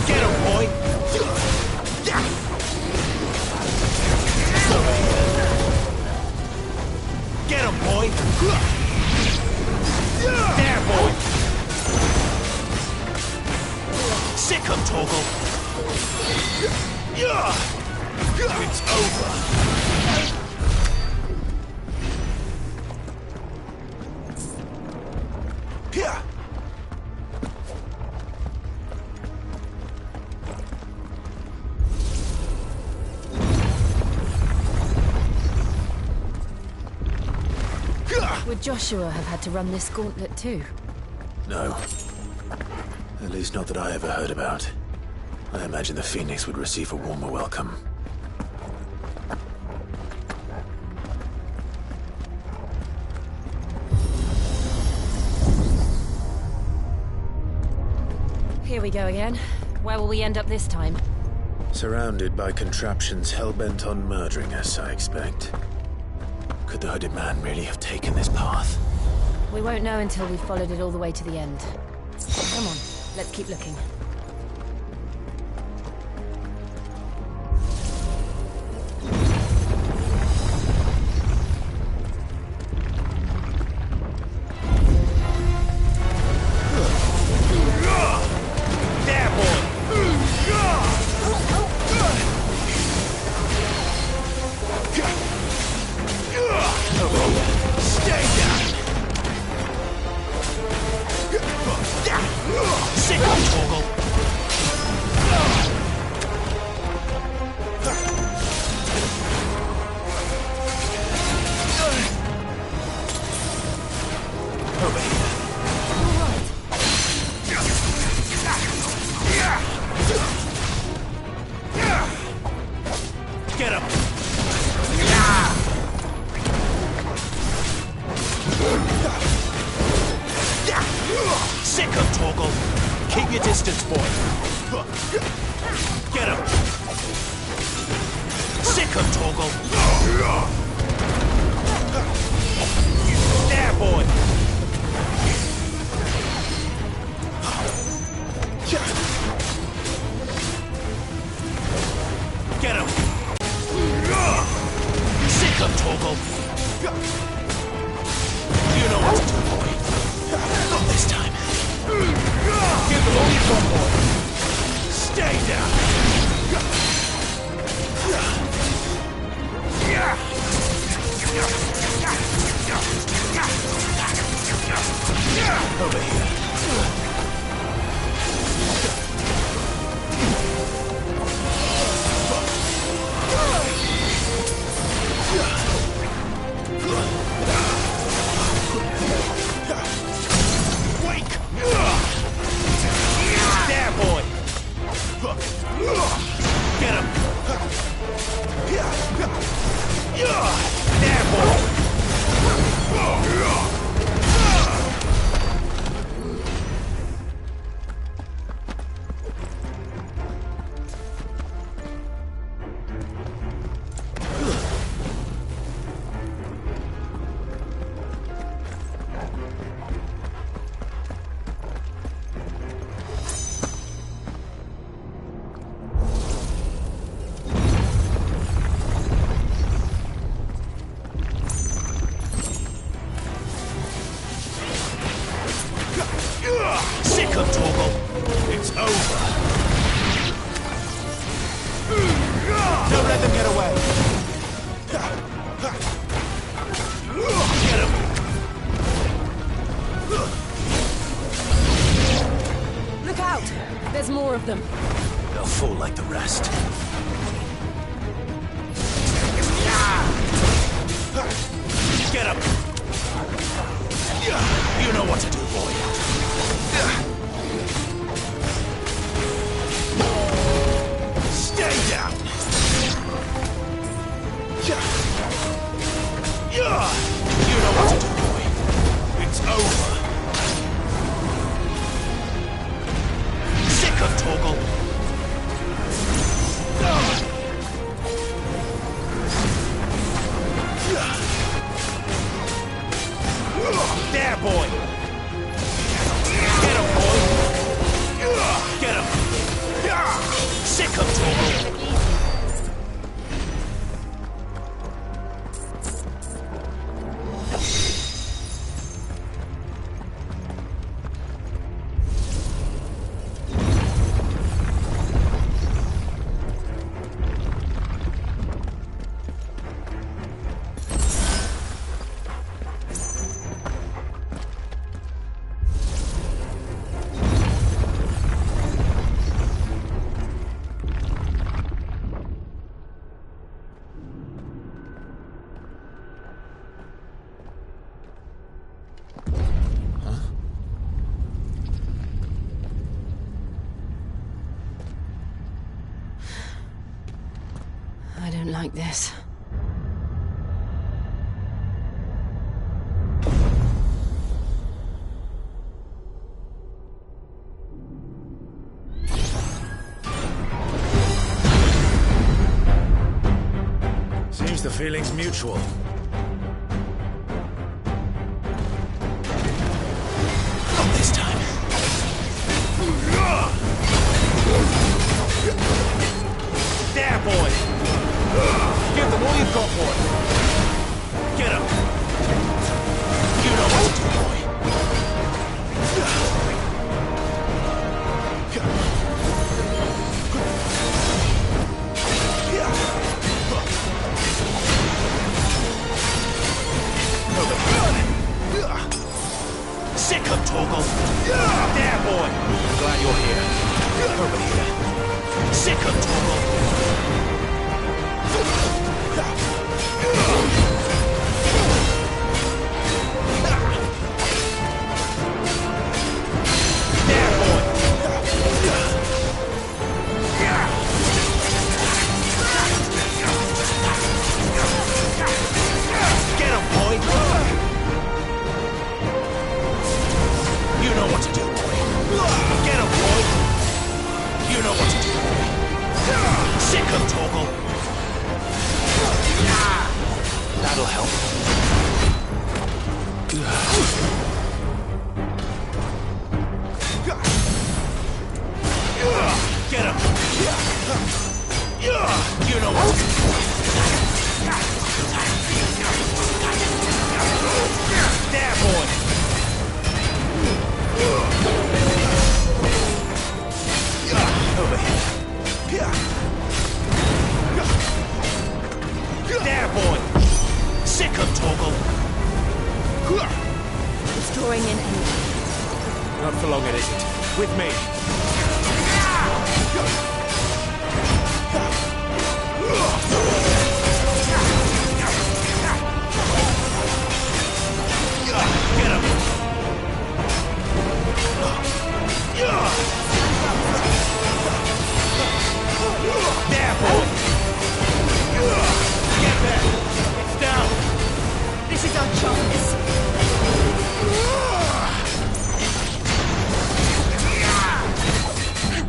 Get him, boy! Get him, boy! There, boy! Sick of Torgal! It's over! Would Joshua have had to run this gauntlet too? No. At least not that I ever heard about. I imagine the Phoenix would receive a warmer welcome. Here we go again. Where will we end up this time? Surrounded by contraptions hell-bent on murdering us, I expect. Could the hooded man really have taken this path? We won't know until we've followed it all the way to the end. Come on, let's keep looking. Torgal. Keep your distance, boy. Get him. Sick him, Torgal. There, boy. Get him. Sick him, Torgal. You know what to do, boy. Not this time. Give them all you've got, boy. Stay down. Over here. Wake! There, boy! Get him! There, boy! Sick of Torgal. It's over. Don't let them get away. Get him. Look out! There's more of them. They'll fall like the rest. Get him. You know what to do, boy. Stay down. You know what to do, boy. It's over. Sick of Torgal. There, boy. Get him, boy. Get him. Sick of Torgal. I don't like this. Seems the feeling's mutual. Not this time. There, boy! Give them all you've got, boy! Get him! You know what to do, boy! Sick of Torgal! There, boy! Glad you're here. Over here. Sick of Torgal! There, boy! Get him, boy! You know what to do, boy. You know what? There, boy. Over here. There, boy. Sick of Torgal. It's drawing in anyway. Not for long, it isn't. With me. Get him! There, boy! Get there! It's down! This is our chance.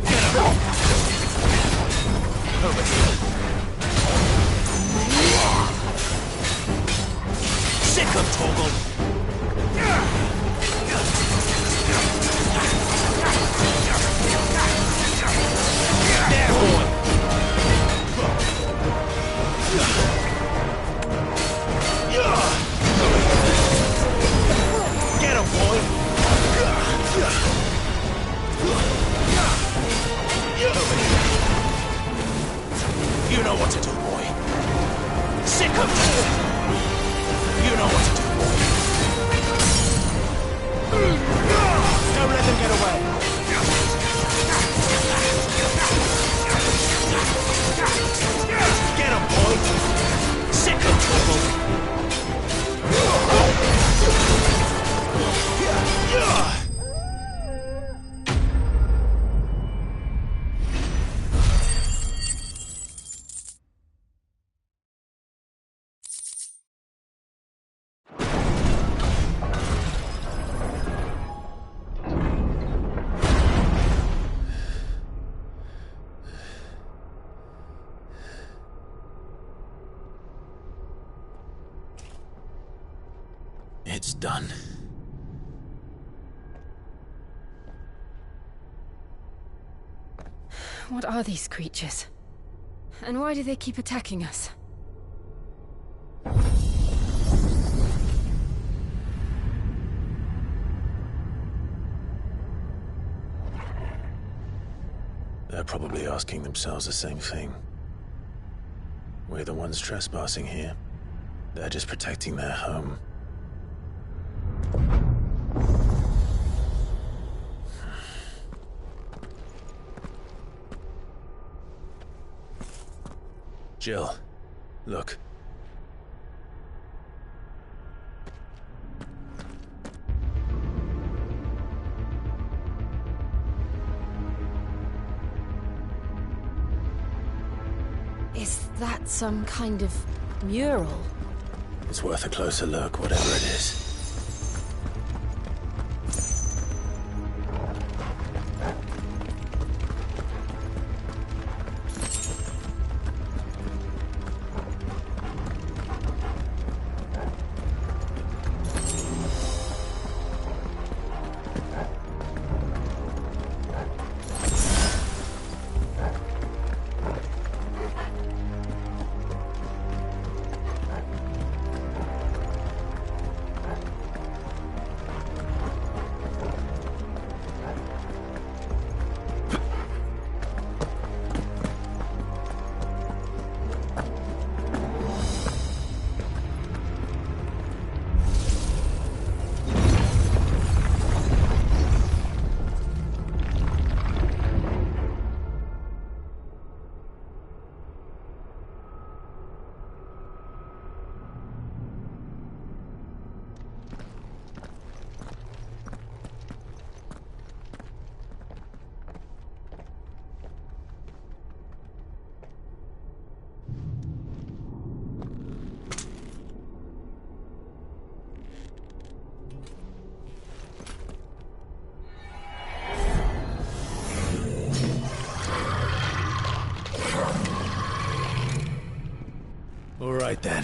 Get him! Over here. Sick of Torgal! There, boy! Get him, boy! Over here. You know what to do, boy. Sick of Torgal! You know what to do, boy. Don't let them get away. Get him, boy. Sick of trouble. It's done. What are these creatures? And why do they keep attacking us? They're probably asking themselves the same thing. We're the ones trespassing here. They're just protecting their home. Jill, look. Is that some kind of mural? It's worth a closer look, whatever it is. All right, then.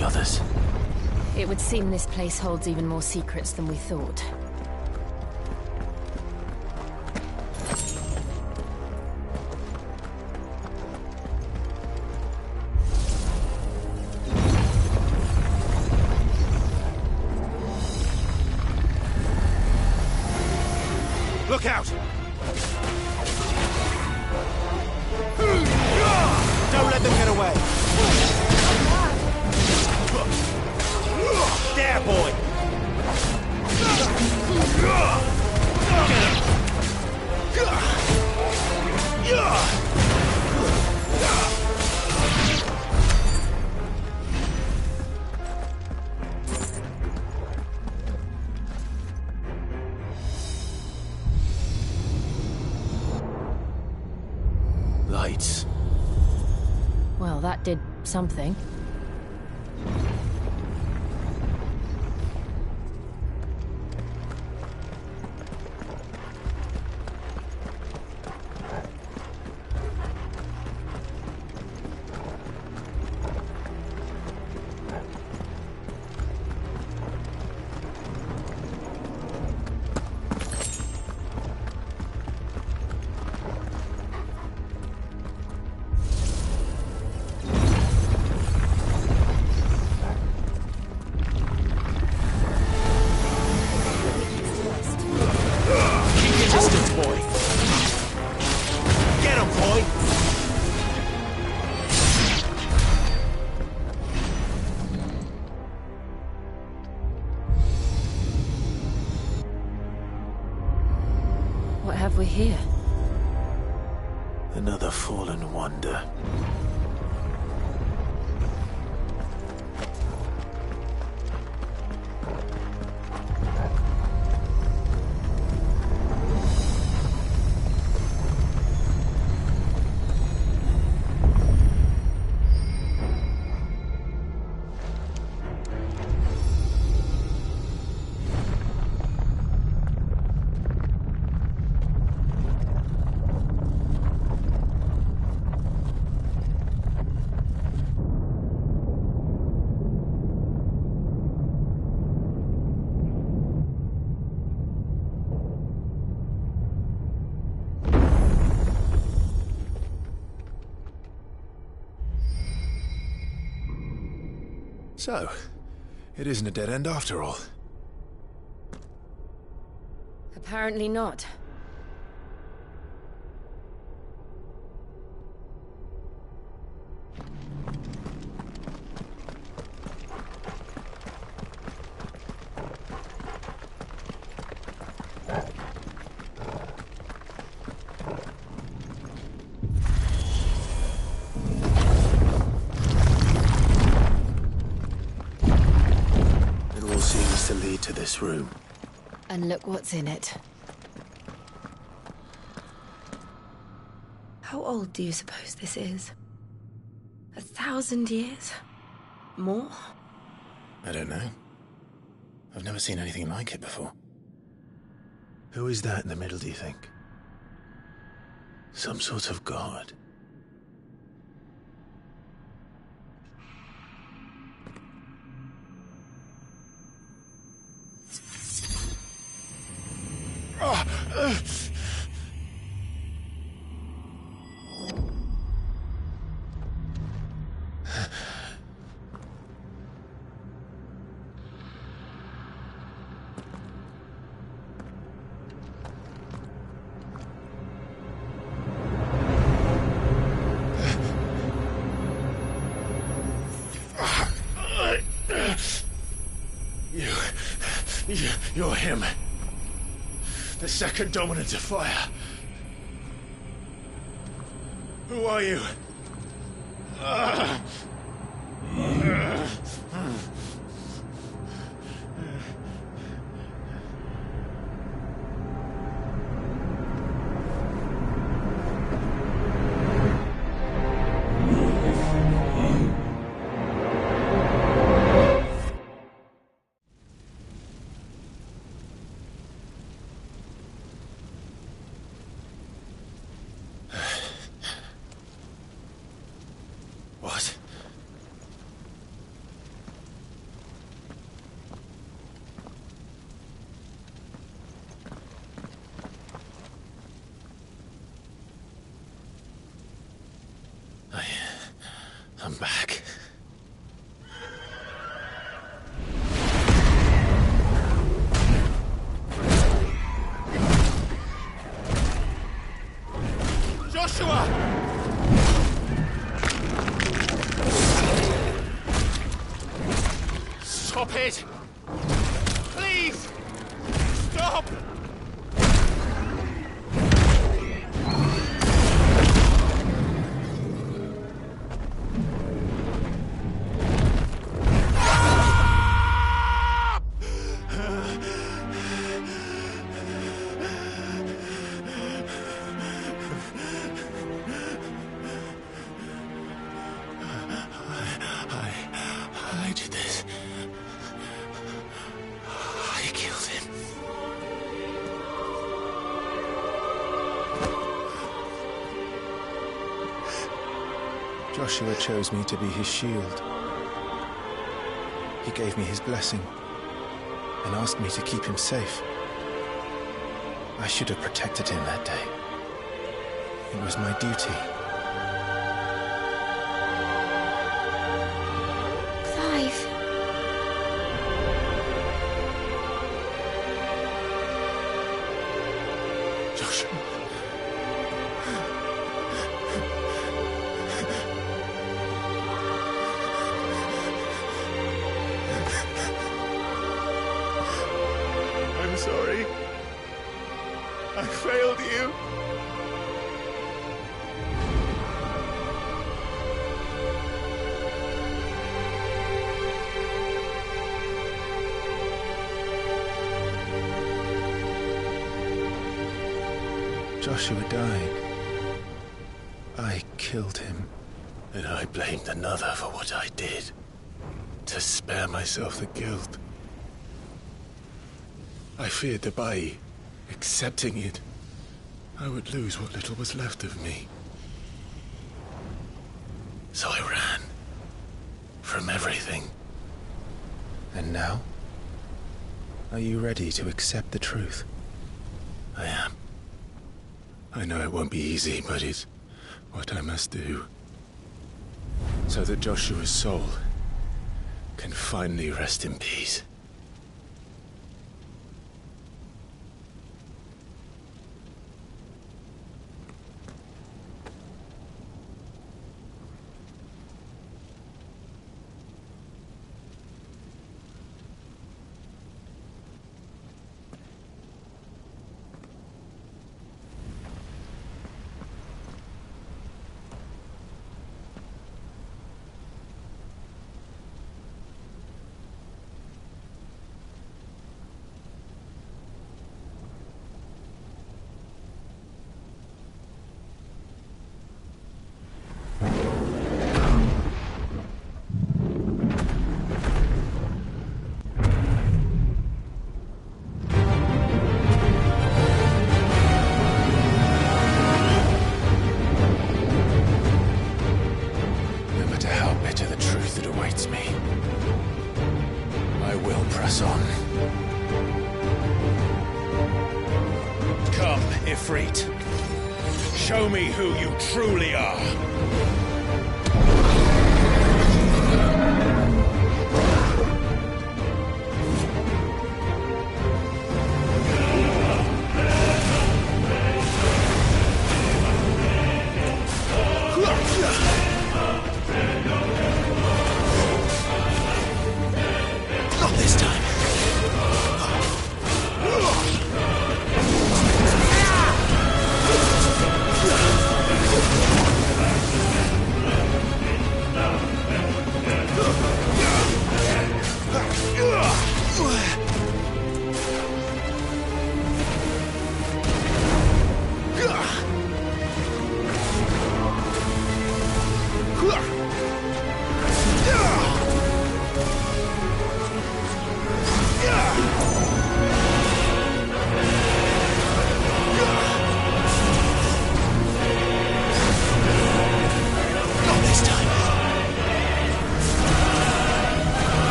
the others? It would seem this place holds even more secrets than we thought. Look out! Don't let them get away! There, boy! Lights. Well, that did something. What have we here? Another fallen wonder. So, it isn't a dead end after all. Apparently not. To lead to this room. And look what's in it. How old do you suppose this is? 1,000 years? More? I don't know. I've never seen anything like it before. Who is that in the middle, do you think? Some sort of god? You're him. The second dominant of fire. Who are you? I'm back. Joshua! Stop it! Please! Stop! I did this. I killed him. Joshua chose me to be his shield. He gave me his blessing and asked me to keep him safe. I should have protected him that day. It was my duty. Clive. Joshua. I'm sorry. I failed you. Joshua died. I killed him. And I blamed another for what I did, to spare myself the guilt. I feared that by accepting it, I would lose what little was left of me. So I ran from everything. And now? Are you ready to accept the truth? I am. I know it won't be easy, but it's what I must do. So that Joshua's soul can finally rest in peace. Come, Ifrit. Show me who you truly are. Not this time.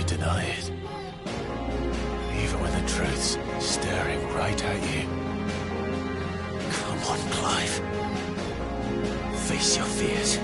deny it. Even when the truth's staring right at you. Come on, Clive. Face your fears.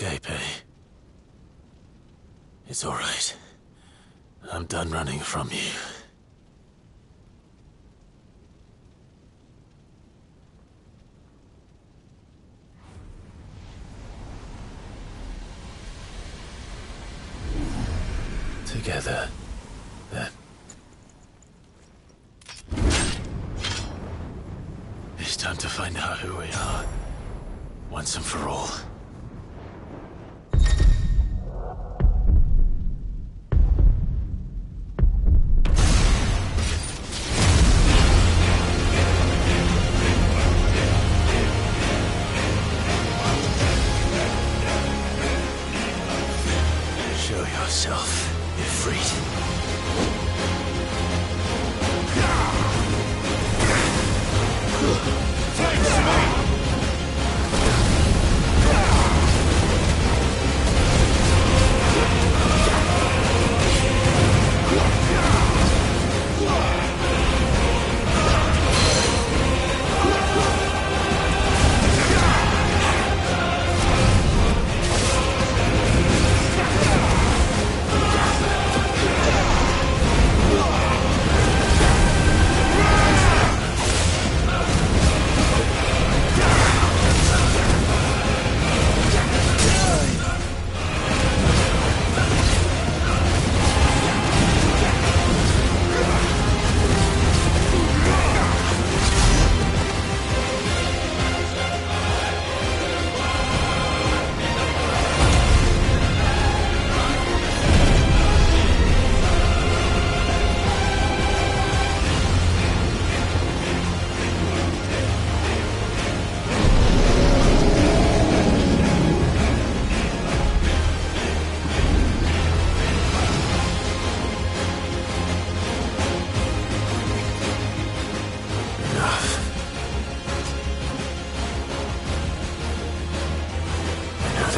escape, eh? It's all right. I'm done running from you. Together, then. It's time to find out who we are, once and for all. Show yourself, Ifrit.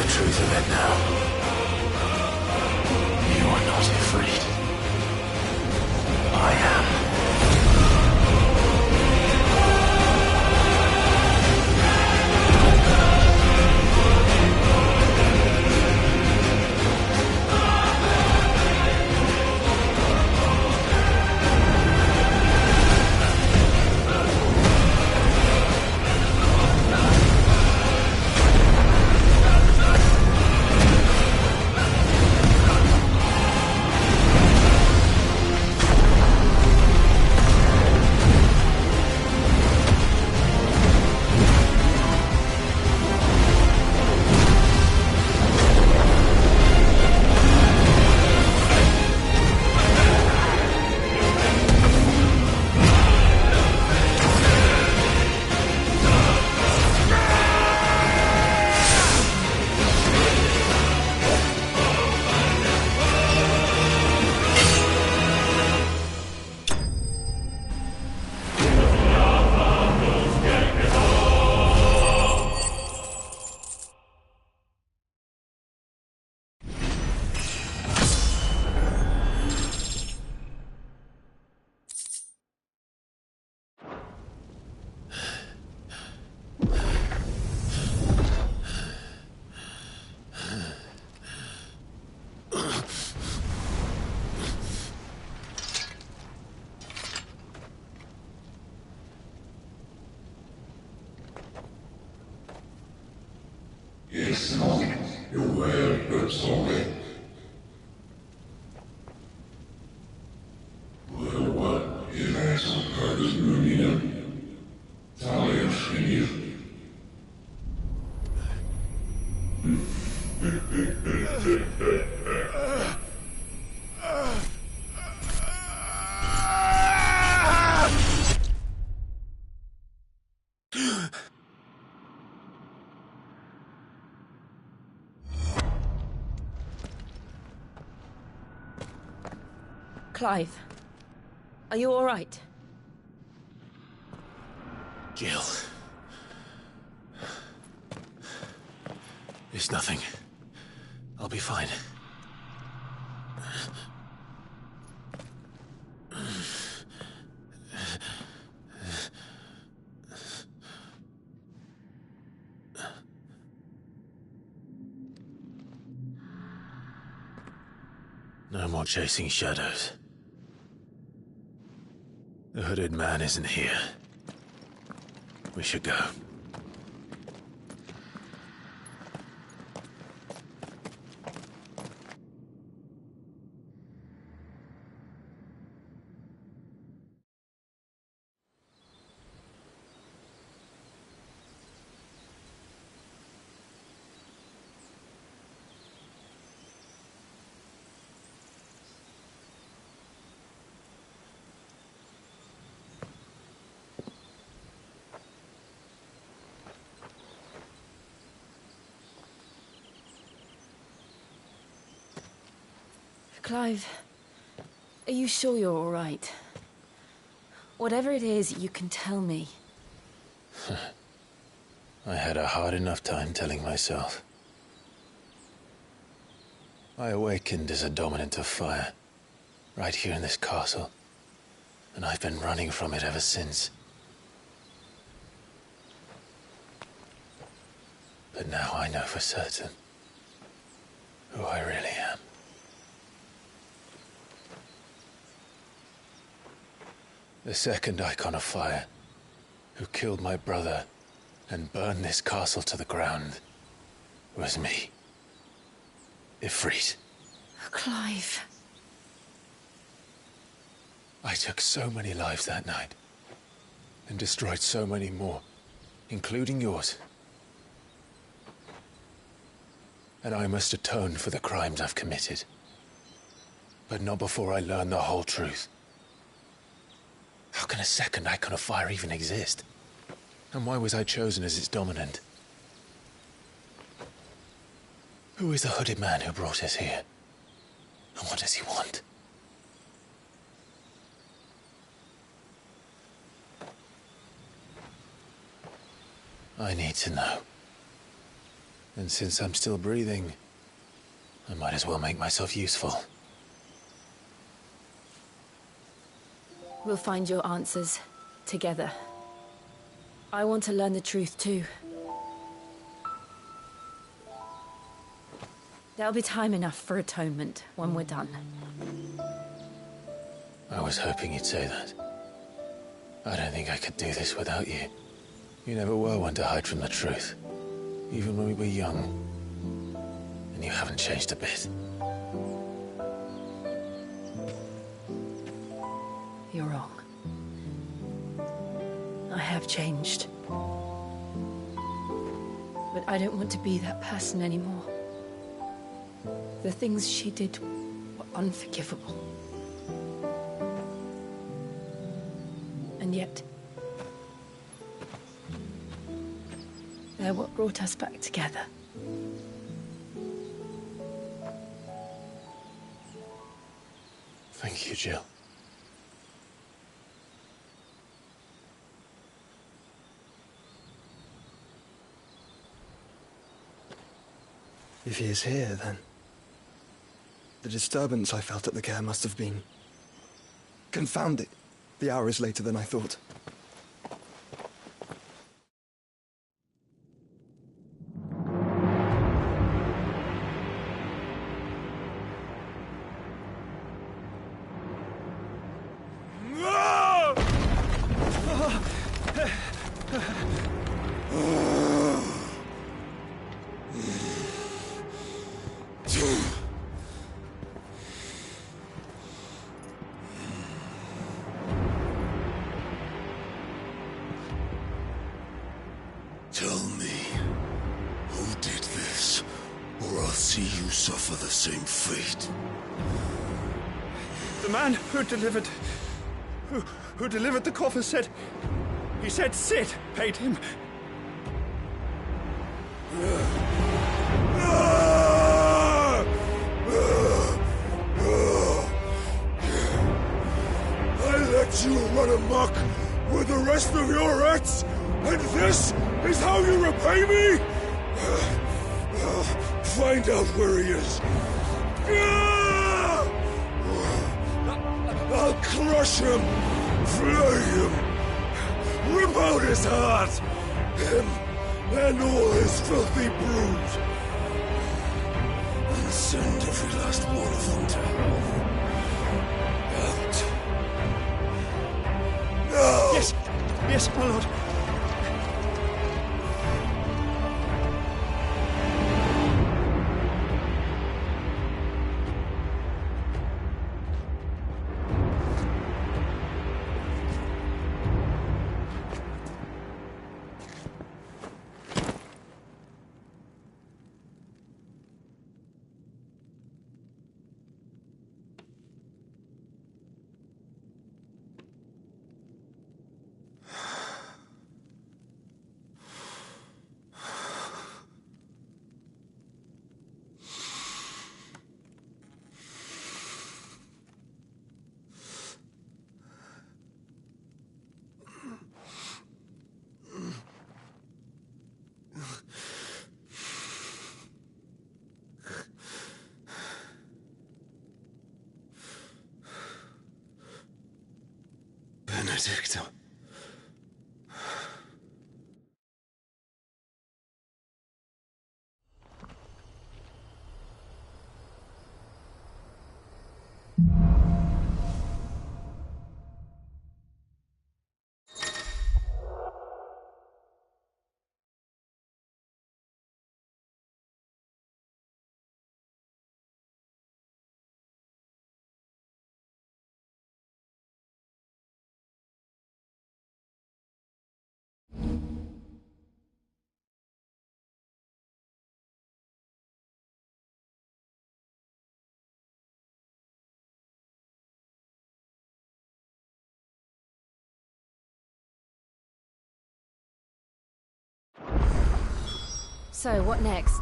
Truth of it now. You are not afraid. I am. Yes, no, you were good sorry. Well, what is that Curtis Nunina? Talia Shinny. Clive, are you all right? Jill. It's nothing. I'll be fine. No more chasing shadows. The hooded man isn't here. We should go. Clive, are you sure you're all right? Whatever it is, you can tell me. I had a hard enough time telling myself. I awakened as a dominant of fire, right here in this castle, and I've been running from it ever since. But now I know for certain who I really am. The second icon of fire, who killed my brother and burned this castle to the ground, was me. Ifrit. Clive. I took so many lives that night, and destroyed so many more, including yours. And I must atone for the crimes I've committed. But not before I learn the whole truth. How can a second icon of fire even exist? And why was I chosen as its dominant? Who is the hooded man who brought us here? And what does he want? I need to know. And since I'm still breathing, I might as well make myself useful. We'll find your answers together. I want to learn the truth too. There'll be time enough for atonement when we're done. I was hoping you'd say that. I don't think I could do this without you. You never were one to hide from the truth, even when we were young. And you haven't changed a bit. You're wrong. I have changed. But I don't want to be that person anymore. The things she did were unforgivable. And yet, they're what brought us back together. Thank you, Jill. If he is here, then the disturbance I felt at the care must have been... Confound it. The hour is later than I thought. Tell me, who did this, or I'll see you suffer the same fate. The man who delivered the coffer said... He said Sid paid him. I let you run amok with the rest of your rats, and this is how you repay me? Find out where he is. I'll crush him, flay him, rip out his heart, him and all his filthy brood. And Send every last one of them to out. No! Yes, yes, my lord. Benedicto. So, what next?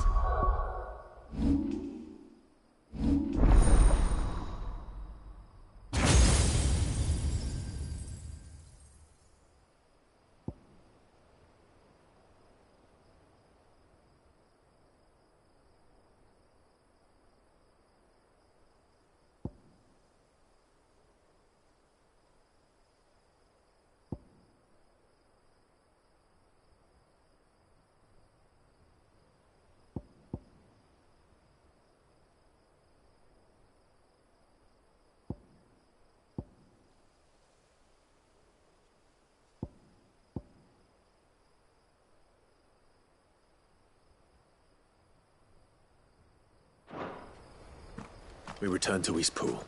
We returned to Eastpool.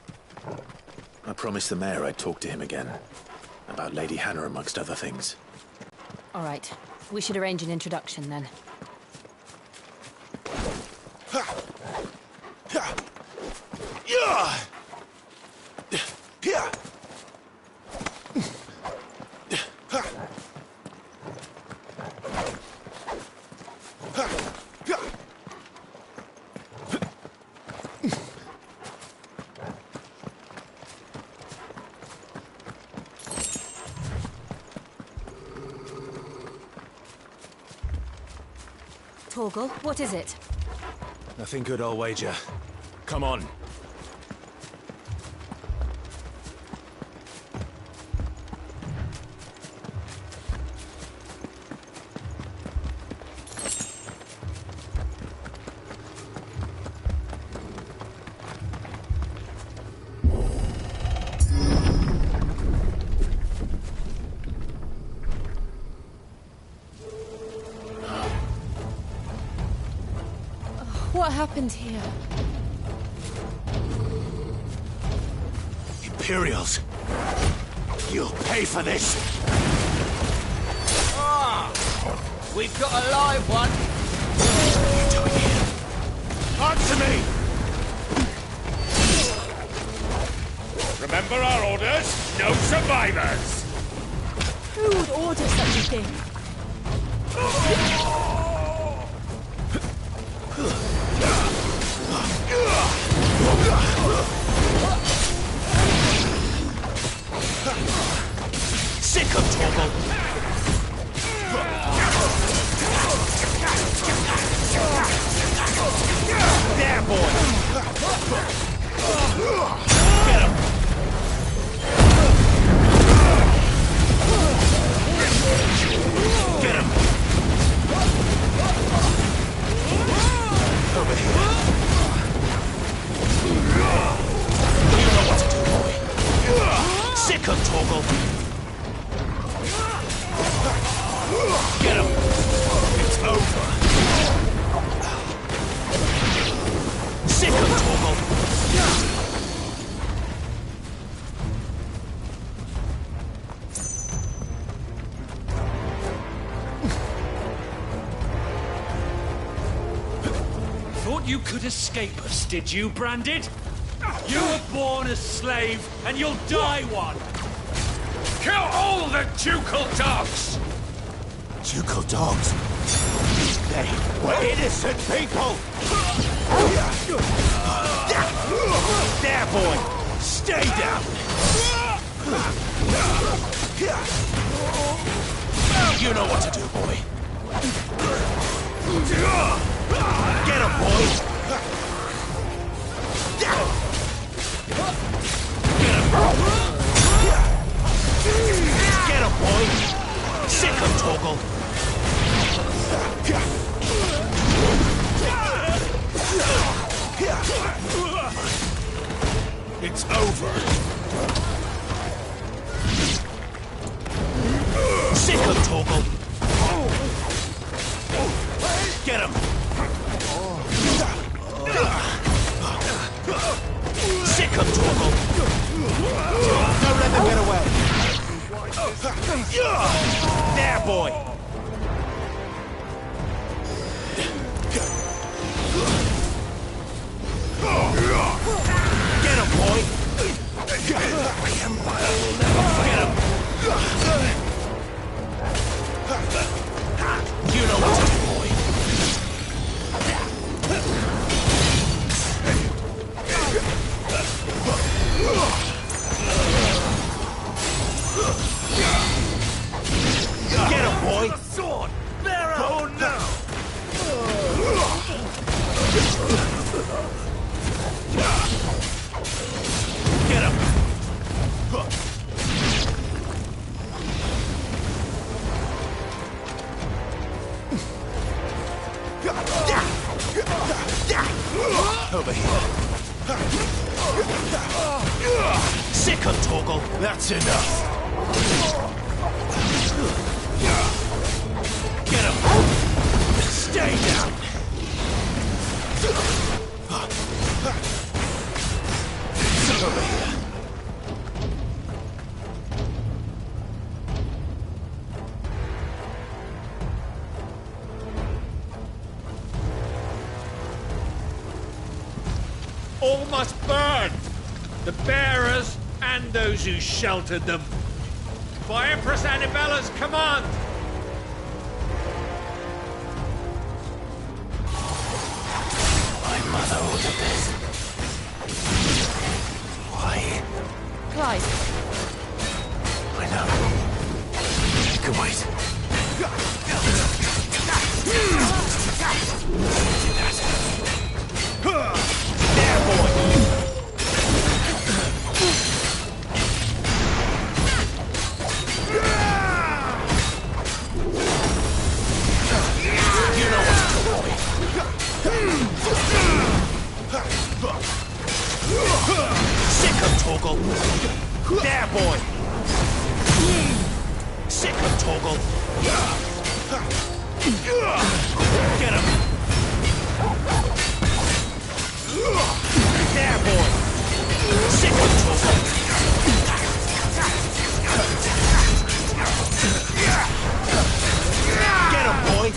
I promised the mayor I'd talk to him again. About Lady Hannah, amongst other things. All right. We should arrange an introduction, then. Torgal, what is it? Nothing good, I'll wager. Come on. What happened here? Imperials! You'll pay for this! Ah! We've got a live one! What are you doing here? Answer me! Remember our orders? No survivors! Who would order such a thing? Sick of Torgal! There, boy! Get him! Get him! Over here! Sick of Torgal. Get him. It's over. Sick of Torgal. Thought you could escape us, did you, Branded? You were born a slave, and you'll die one! Kill all the ducal dogs! Ducal dogs? They were innocent people! There, boy! Stay down! You know what to do, boy. Get him, boy! Get him! Get him, boy! Sick him, Torgal! It's over! Sick him, Torgal! Get him! Sick him, Torgal! Don't let them get away! There, boy! Get him, boy! The Empire will never get him! You know what to do, boy! Get him, boy! Sword! Bearer! Oh, no! Get him! Over here. Sick of Torgal. That's enough. Get him. Stay down. Over here. All must burn! The bearers and those who sheltered them. By Empress Annibella's command! My mother ordered this. Why? Clive. I know. You can wait. There, boy! You know what to do, boy. Sick of Torgal. There, boy. Sick of Torgal. Get him. There, boy. Sick of Torgal. Get him, boy.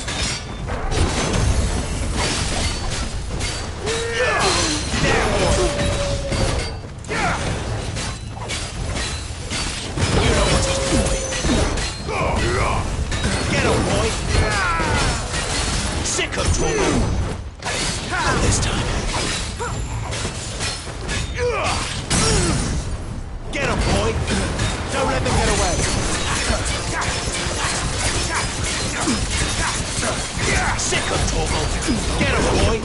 There, boy. You know what to do, boy. Get him, boy. Sick of Torgal. Not this time. Get him, boy. Don't let them get away. Sick of Torgal. Get him, boy.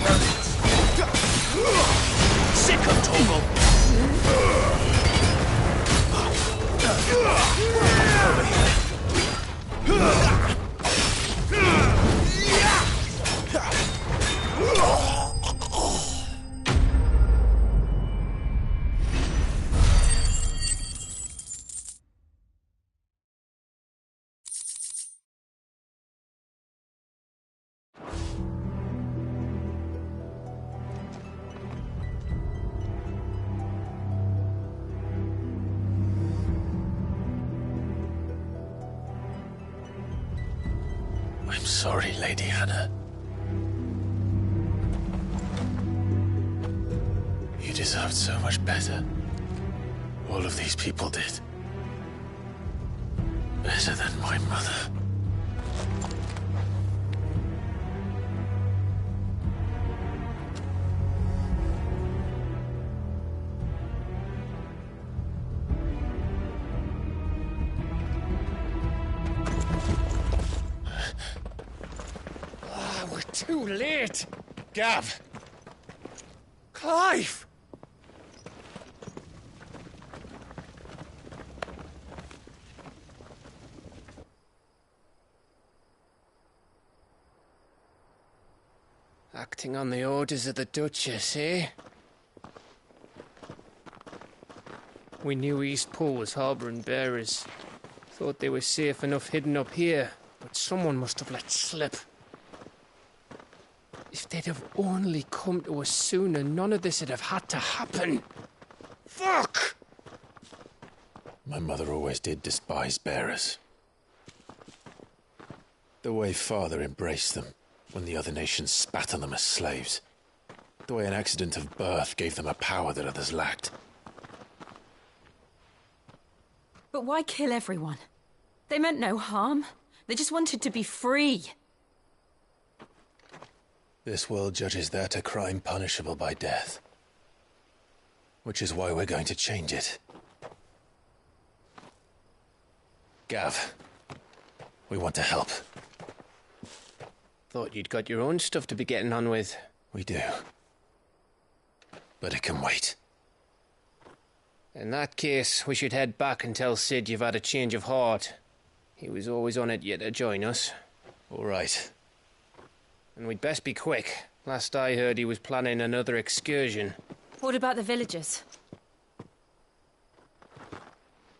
Sick of Torgal. Over here. I'm sorry, Lady Hannah. You deserved so much better. All of these people did. Better than my mother. We're too late. Gav. Clive. Acting on the orders of the Duchess, eh? We knew East Pool was harbouring bearers. Thought they were safe enough hidden up here, but someone must have let slip. If they'd have only come to us sooner, none of this would have had to happen. Fuck! My mother always did despise bearers. The way Father embraced them when the other nations spat on them as slaves. The way an accident of birth gave them a power that others lacked. But why kill everyone? They meant no harm. They just wanted to be free. This world judges that a crime punishable by death. Which is why we're going to change it. Gav, we want to help. Thought you'd got your own stuff to be getting on with. We do. But it can wait. In that case, we should head back and tell Sid you've had a change of heart. He was always on it yet to join us. All right. And we'd best be quick. Last I heard, he was planning another excursion. What about the villagers?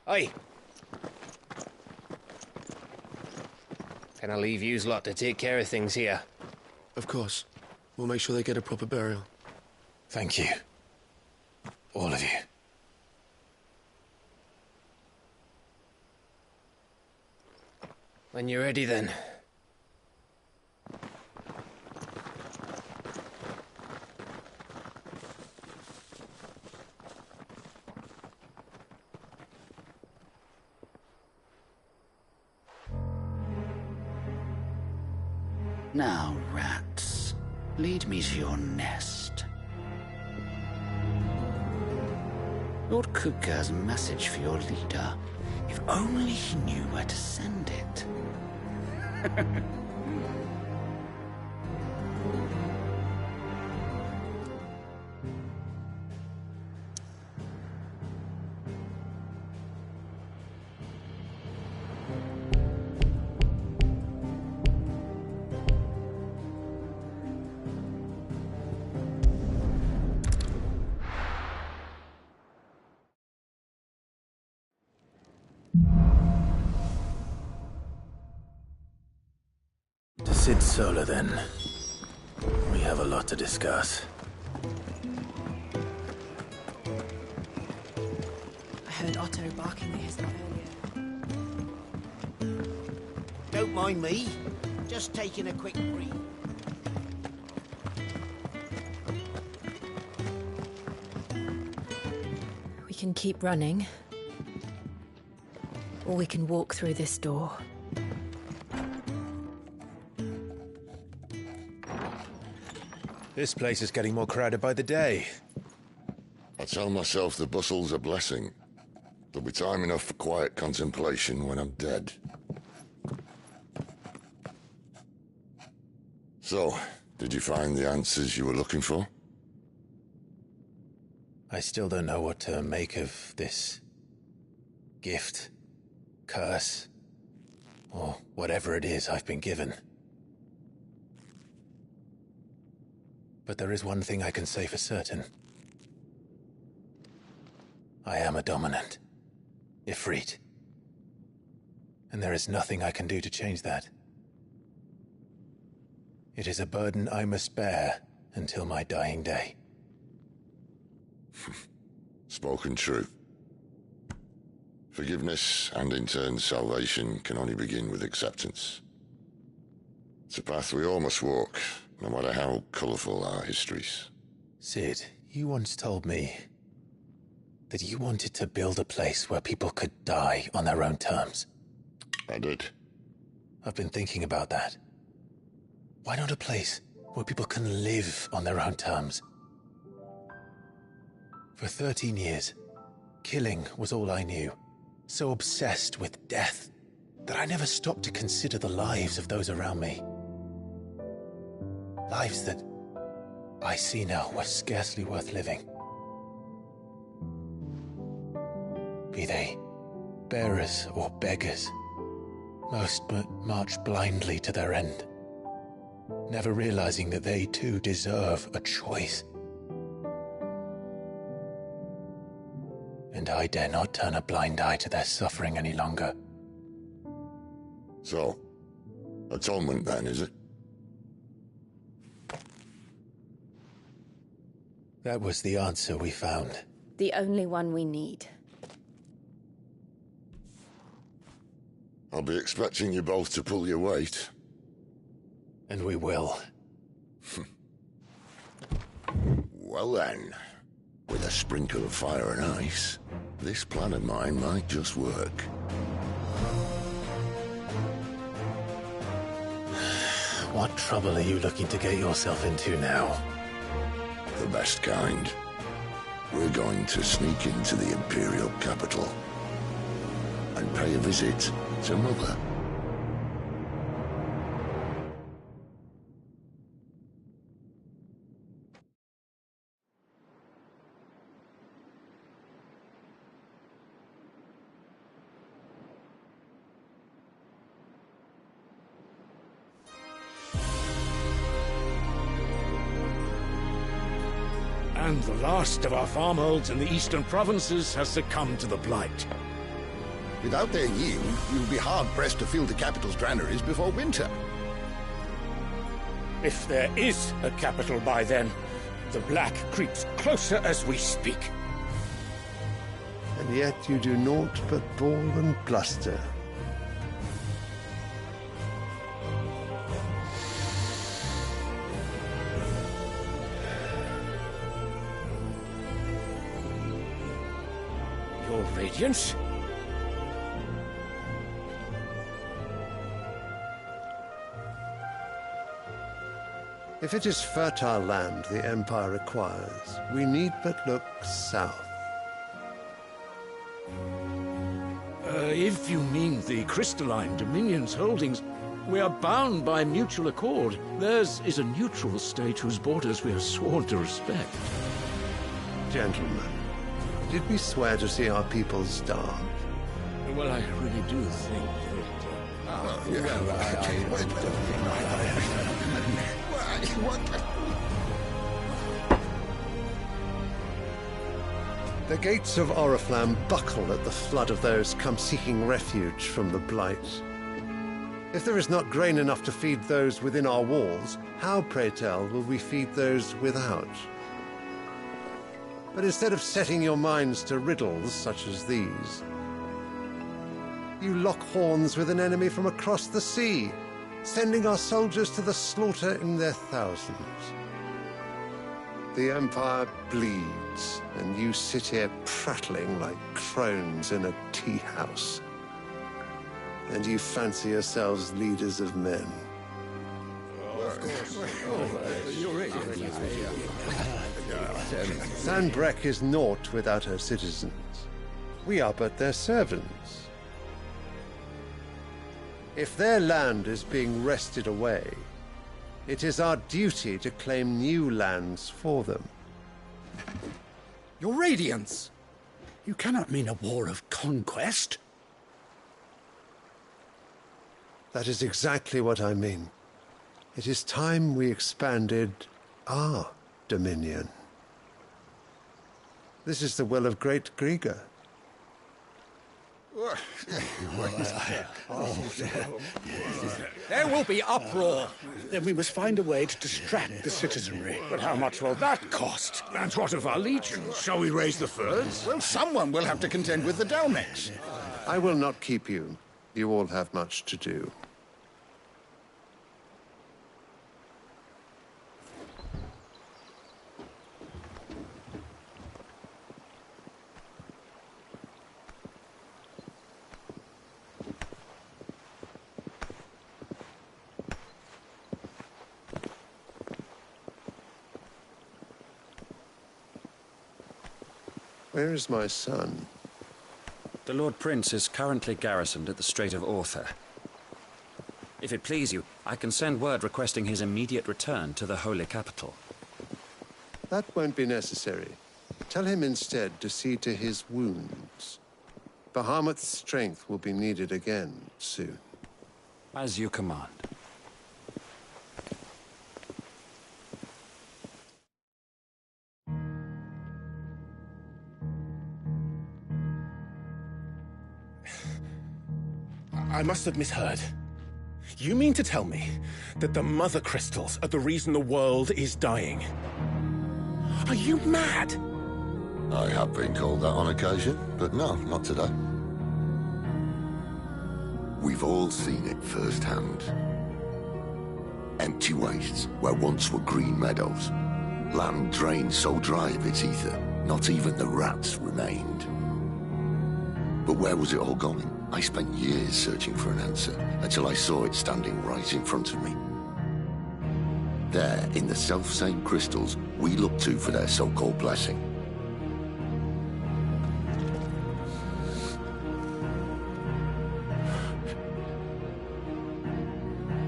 Aye. Can I leave yous lot to take care of things here? Of course. We'll make sure they get a proper burial. Thank you. All of you. When you're ready, then. Now, rats, lead me to your nest. Lord Kuka has a message for your leader. If only he knew where to send it. To Sid Solar, then. We have a lot to discuss. I heard Otto barking at his lot earlier. Don't mind me. Just taking a quick breathe. We can keep running. Or we can walk through this door. This place is getting more crowded by the day. I tell myself the bustle's a blessing. There'll be time enough for quiet contemplation when I'm dead. So, did you find the answers you were looking for? I still don't know what to make of this gift, curse, or whatever it is I've been given. But there is one thing I can say for certain. I am a dominant, Ifrit. And there is nothing I can do to change that. It is a burden I must bear until my dying day. Spoken true. Forgiveness, and in turn salvation, can only begin with acceptance. It's a path we all must walk, no matter how colourful our histories. Sid, you once told me that you wanted to build a place where people could die on their own terms. I did. I've been thinking about that. Why not a place where people can live on their own terms? For 13 years, killing was all I knew. So obsessed with death that I never stopped to consider the lives of those around me. Lives that I see now were scarcely worth living. Be they bearers or beggars, most but march blindly to their end, never realizing that they too deserve a choice. And I dare not turn a blind eye to their suffering any longer. So, atonement then, is it? That was the answer we found. The only one we need. I'll be expecting you both to pull your weight. And we will. Well then, with a sprinkle of fire and ice, this plan of mine might just work. What trouble are you looking to get yourself into now? The best kind. We're going to sneak into the Imperial capital and pay a visit to Mother. And the last of our farmholds in the eastern provinces has succumbed to the blight. Without their yield, you'll be hard-pressed to fill the capital's granaries before winter. If there is a capital by then, the black creeps closer as we speak. And yet you do naught but bawl and bluster. Your Radiance? If it is fertile land the Empire requires, we need but look south. If you mean the crystalline Dominion's holdings, we are bound by mutual accord. Theirs is a neutral state whose borders we are sworn to respect. Gentlemen, did we swear to see our people starve? Well, I really do think The gates of Oriflamme buckle at the flood of those come seeking refuge from the blight. If there is not grain enough to feed those within our walls, how, pray tell, will we feed those without? But instead of setting your minds to riddles such as these, you lock horns with an enemy from across the sea, sending our soldiers to the slaughter in their thousands. The Empire bleeds, and you sit here prattling like crones in a tea house. And you fancy yourselves leaders of men. Sanbreque is naught without her citizens. We are but their servants. If their land is being wrested away, it is our duty to claim new lands for them. Your Radiance! You cannot mean a war of conquest. That is exactly what I mean. It is time we expanded our dominion. This is the will of great Grieger. There will be uproar. Then we must find a way to distract the citizenry. But how much will that cost? And what of our legions? Shall we raise the furs? Well, someone will have to contend with the Dalmex. I will not keep you. You all have much to do. Where is my son? The Lord Prince is currently garrisoned at the Strait of Arthur. If it please you, I can send word requesting his immediate return to the Holy Capital. That won't be necessary. Tell him instead to see to his wounds. Bahamut's strength will be needed again soon. As you command. I must have misheard. You mean to tell me that the mother crystals are the reason the world is dying? Are you mad? I have been called that on occasion, but no, not today. We've all seen it firsthand. Empty wastes where once were green meadows. Land drained so dry of its ether, not even the rats remained. But where was it all going? I spent years searching for an answer, until I saw it standing right in front of me. There, in the self-same crystals we look to for their so-called blessing.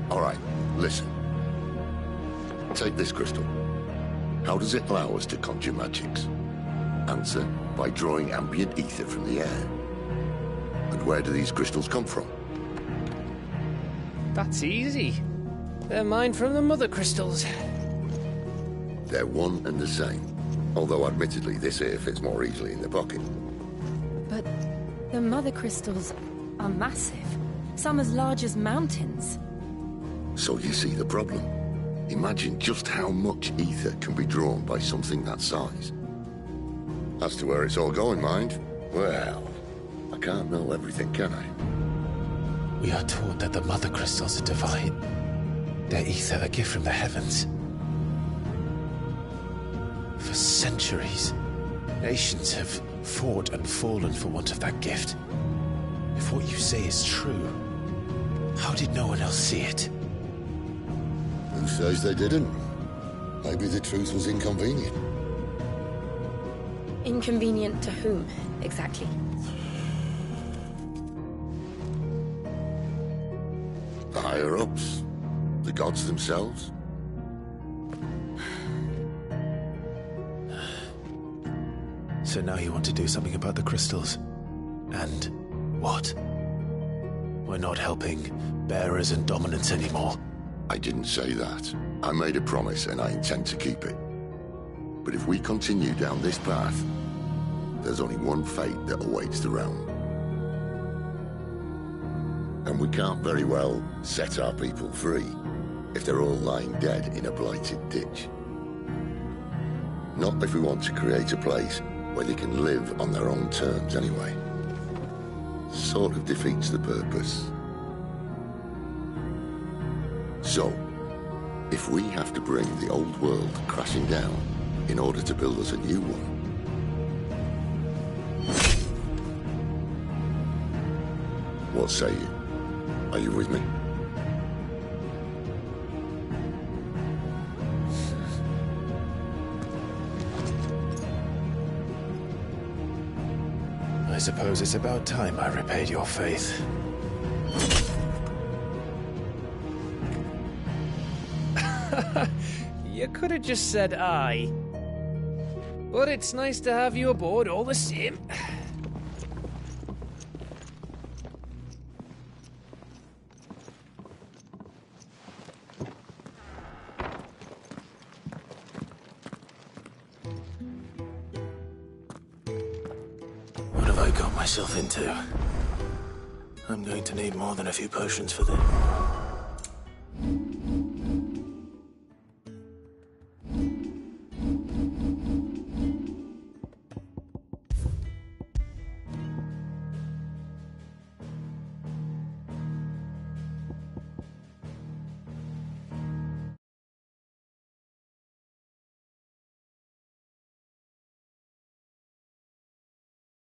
All right, listen. Take this crystal. How does it allow us to conjure magics? Answer, by drawing ambient ether from the air. And where do these crystals come from? That's easy. They're mined from the mother crystals. They're one and the same. Although admittedly this here fits more easily in the pocket. But the mother crystals are massive. Some as large as mountains. So you see the problem. Imagine just how much ether can be drawn by something that size. As to where it's all going, mind, well, I can't know everything, can I? We are taught that the mother crystals are divine. Their ether a gift from the heavens. For centuries, nations have fought and fallen for want of that gift. If what you say is true, how did no one else see it? Who says they didn't? Maybe the truth was inconvenient. Inconvenient to whom, exactly? The higher-ups? The gods themselves? So now you want to do something about the crystals. And what? We're not helping bearers and dominants anymore. I didn't say that. I made a promise and I intend to keep it. But if we continue down this path, there's only one fate that awaits the realm. And we can't very well set our people free if they're all lying dead in a blighted ditch. Not if we want to create a place where they can live on their own terms anyway. Sort of defeats the purpose. So, if we have to bring the old world crashing down in order to build us a new one, what say you? Are you with me? I suppose it's about time I repaid your faith. You could have just said aye. But it's nice to have you aboard all the same. What have I got myself into? I'm going to need more than a few potions for this.